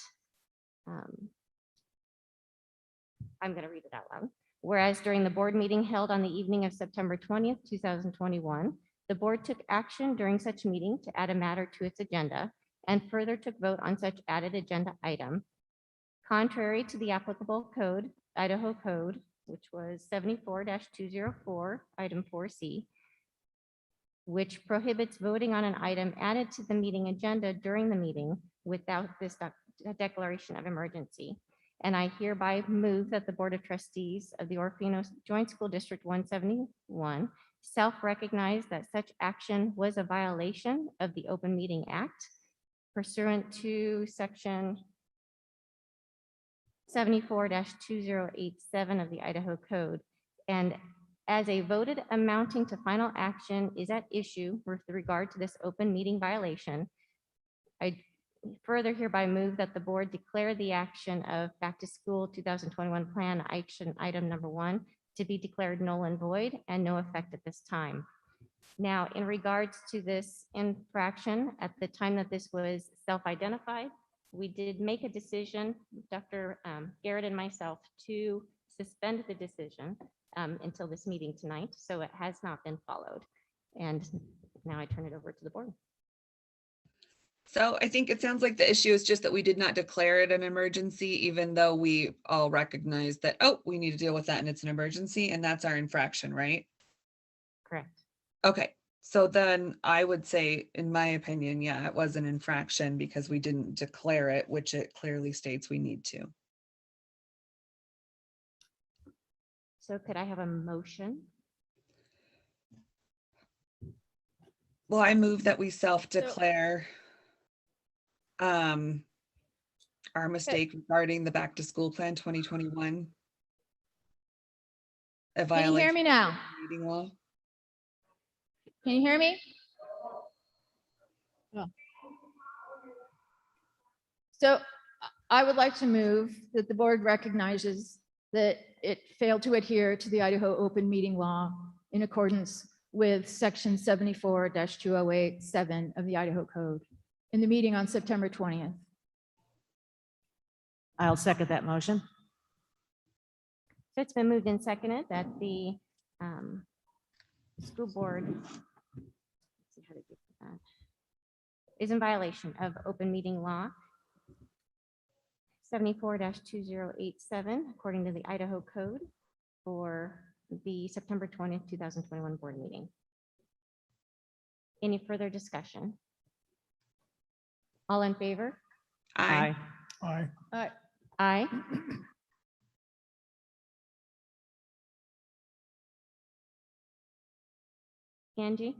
I'm going to read it out loud. Whereas during the board meeting held on the evening of September 20th, 2021, the board took action during such meeting to add a matter to its agenda and further took vote on such added agenda item. Contrary to the applicable code, Idaho Code, which was 74-204, item 4C, which prohibits voting on an item added to the meeting agenda during the meeting without this declaration of emergency. And I hereby move that the Board of Trustees of the Orofino Joint School District 171 self-recognize that such action was a violation of the Open Meeting Act pursuant to section 74-2087 of the Idaho Code. And as a voted amounting to final action is at issue with regard to this open meeting violation, I further hereby move that the board declare the action of Back to School 2021 Plan Action Item Number 1 to be declared null and void and no effect at this time. Now, in regards to this infraction, at the time that this was self-identified, we did make a decision, Dr. Garrett and myself, to suspend the decision until this meeting tonight. So it has not been followed. And now I turn it over to the board. So I think it sounds like the issue is just that we did not declare it an emergency, even though we all recognize that, oh, we need to deal with that and it's an emergency, and that's our infraction, right? Correct. Okay, so then I would say, in my opinion, yeah, it was an infraction because we didn't declare it, which it clearly states we need to. So could I have a motion? Well, I move that we self-declare our mistake regarding the Back to School Plan 2021. A Can you hear violation me now? of meeting law. Can you hear me? So I would like to move that the board recognizes that it failed to adhere to the Idaho open meeting law in accordance with section 74-2087 of the Idaho Code in the meeting on September 20th. I'll second that motion. So it's been moved and seconded that the school board let's see how to do that, is in violation of open meeting law 74-2087 according to the Idaho Code for the September 20th, 2021 board meeting. Any further discussion? All in favor? Aye. Aye. Aye. Angie?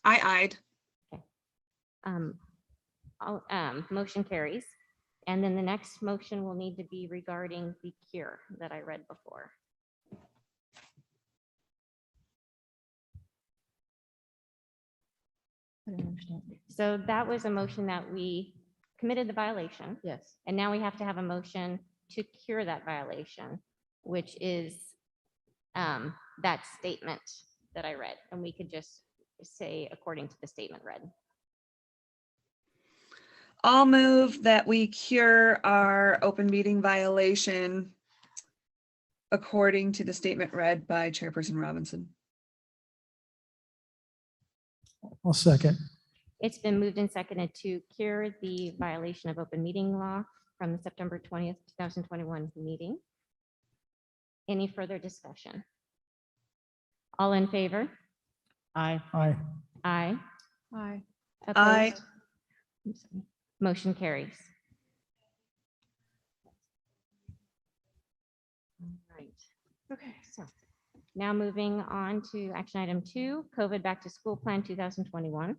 I eyed. Motion carries. And then the next motion will need to be regarding the cure that I read before. I don't understand. So that was a motion that we committed the violation. Yes. And now we have to have a motion to cure that violation, which is that statement that I read. And we could just say according to the statement read. I'll move that we cure our open meeting violation according to the statement read by Chairperson Robinson. I'll second. It's been moved and seconded to cure the violation of open meeting law from the September 20th, 2021 meeting. Any further discussion? All in favor? Aye. Aye. Aye. Aye. Aye. Opposed? I'm sorry. Motion carries. All right. Okay. So now moving on to action item 2, COVID Back to School Plan 2021.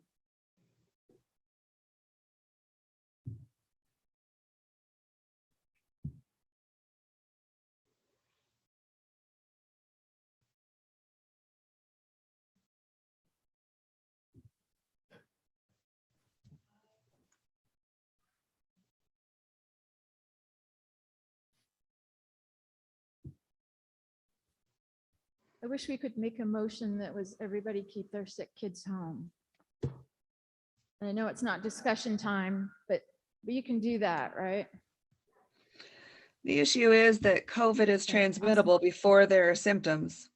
I wish we could make a motion that was everybody keep their sick kids home. And I know it's not discussion time, but you can do that, right? The issue is that COVID is transmittable before there are symptoms.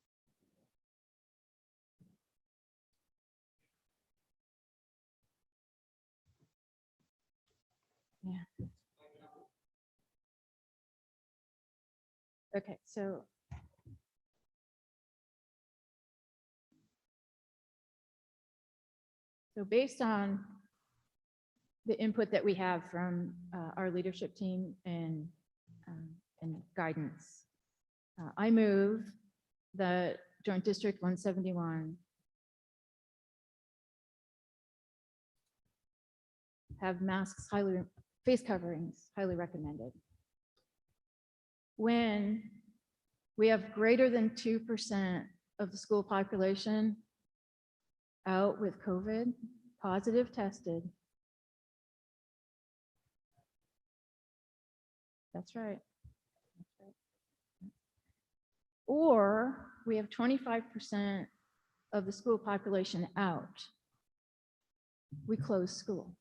Yeah. Okay, so based on the input that we have from our leadership team and guidance, I move that Joint District 171 have masks face coverings highly recommended. When we have greater than 2% of the school population out with COVID, positive tested. That's right. Or we have 25% of the school population out. We close school.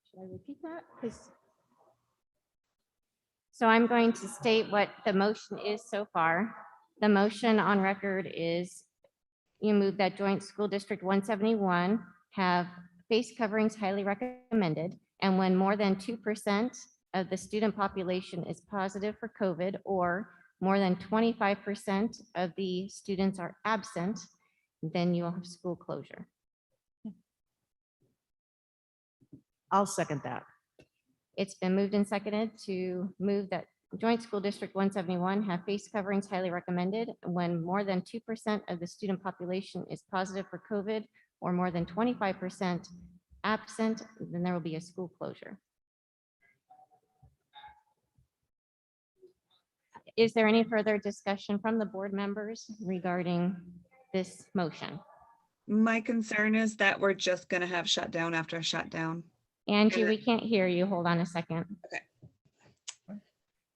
Should I repeat that? So I'm going to state what the motion is so far. The motion on record is you move that Joint School District 171 have face coverings highly recommended. And when more than 2% of the student population is positive for COVID, or more than 25% of the students are absent, then you will have school closure. I'll second that. It's been moved and seconded to move that Joint School District 171 have face coverings highly recommended when more than 2% of the student population is positive for COVID, or more than 25% absent, then there will be a school closure. Is there any further discussion from the board members regarding this motion? My concern is that we're just gonna have shutdown after shutdown. Angie, we can't hear you. Hold on a second. Okay.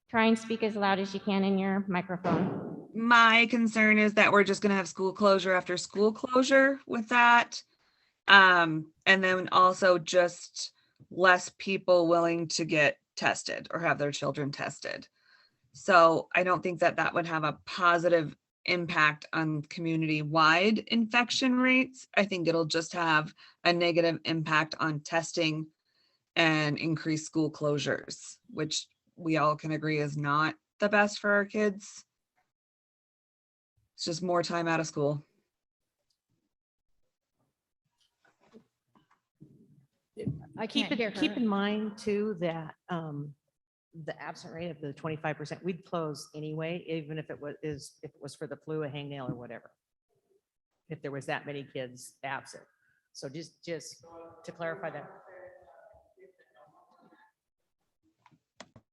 Try and speak as loud as you can in your microphone. My concern is that we're just gonna have school closure after school closure with that. And then also just less people willing to get tested or have their children tested. So I don't think that that would have a positive impact on community-wide infection rates. I think it'll just have a negative impact on testing and increased school closures, which we all can agree is not the best for our kids. It's just more time out of school. I can't hear her. Keep in mind too that the absent rate of the 25%, we'd close anyway, even if it was for the flu, a hangnail or whatever. If there was that many kids absent. So just to clarify that.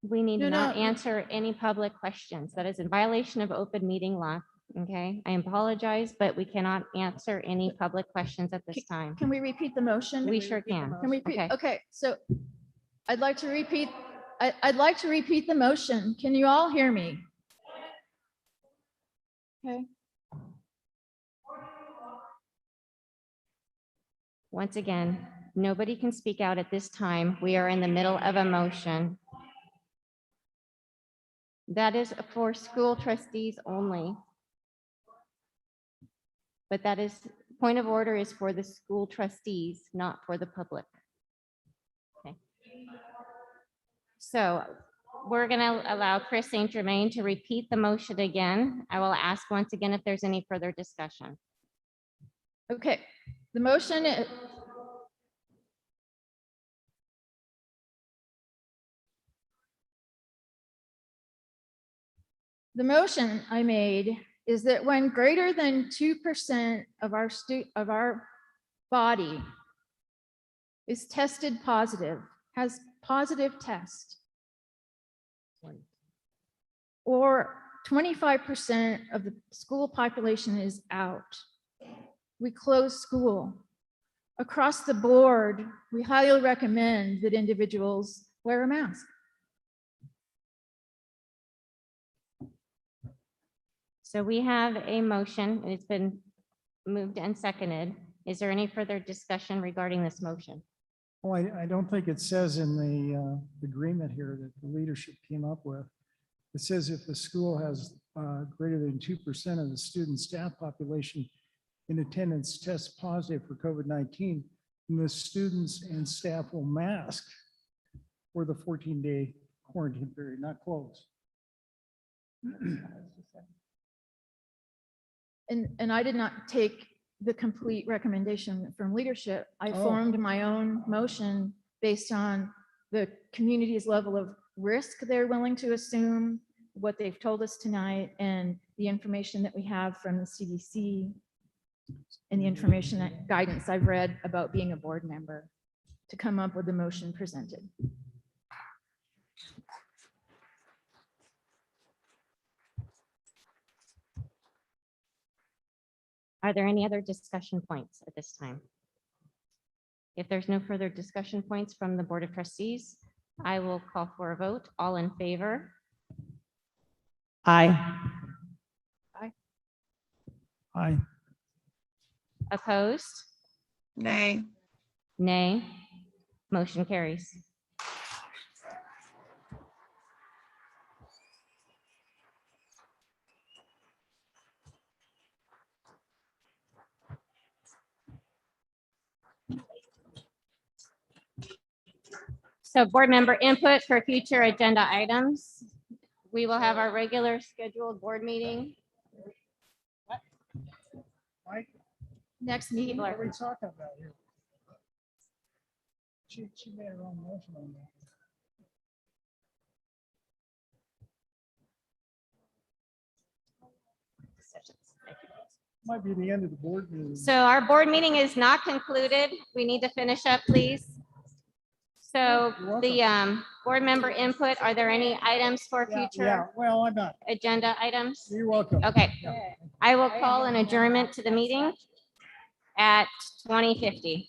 We need to No, not no. answer any public questions. That is in violation of open meeting law. Okay, I apologize, but we cannot answer any public questions at this time. Can we repeat the motion? We sure can. Can we repeat? Okay. Okay, so I'd like to repeat the motion. Can you all hear me? Okay. Once again, nobody can speak out at this time. We are in the middle of a motion. That is for school trustees only. But that is, point of order is for the school trustees, not for the public. Okay. So we're going to allow Chris St. Germain to repeat the motion again. I will ask once again if there's any further discussion. Okay, the motion is. The motion I made is that when greater than 2% of our body is tested positive, has positive test, or 25% of the school population is out, we close school. Across the board, we highly recommend that individuals wear a mask. So we have a motion. It's been moved and seconded. Is there any further discussion regarding this motion? Well, I don't think it says in the agreement here that the leadership came up with. It says if the school has greater than 2% of the student staff population in attendance test positive for COVID-19, then the students and staff will mask for the 14-day quarantine period, not close. And I did not take the complete recommendation from leadership. I Oh. formed my own motion based on the community's level of risk they're willing to assume, what they've told us tonight, and the information that we have from the CDC and the information that guidance I've read about being a board member to come up with the motion presented. Are there any other discussion points at this time? If there's no further discussion points from the Board of Trustees, I will call for a vote. All in favor? Aye. Aye. Opposed? Nay. Nay. Motion carries. So board member input for future agenda items. We will have our regular scheduled board meeting. Next meeting. What are we talking about here? She made her own motion on that. Might be the end of the board meeting. So our board meeting is not concluded. We need to finish up, please. So the board member input, are there any items for Yeah, future well, I'm not. agenda items? You're welcome. Okay, Yeah. I will call an adjournment to the meeting at 20:50.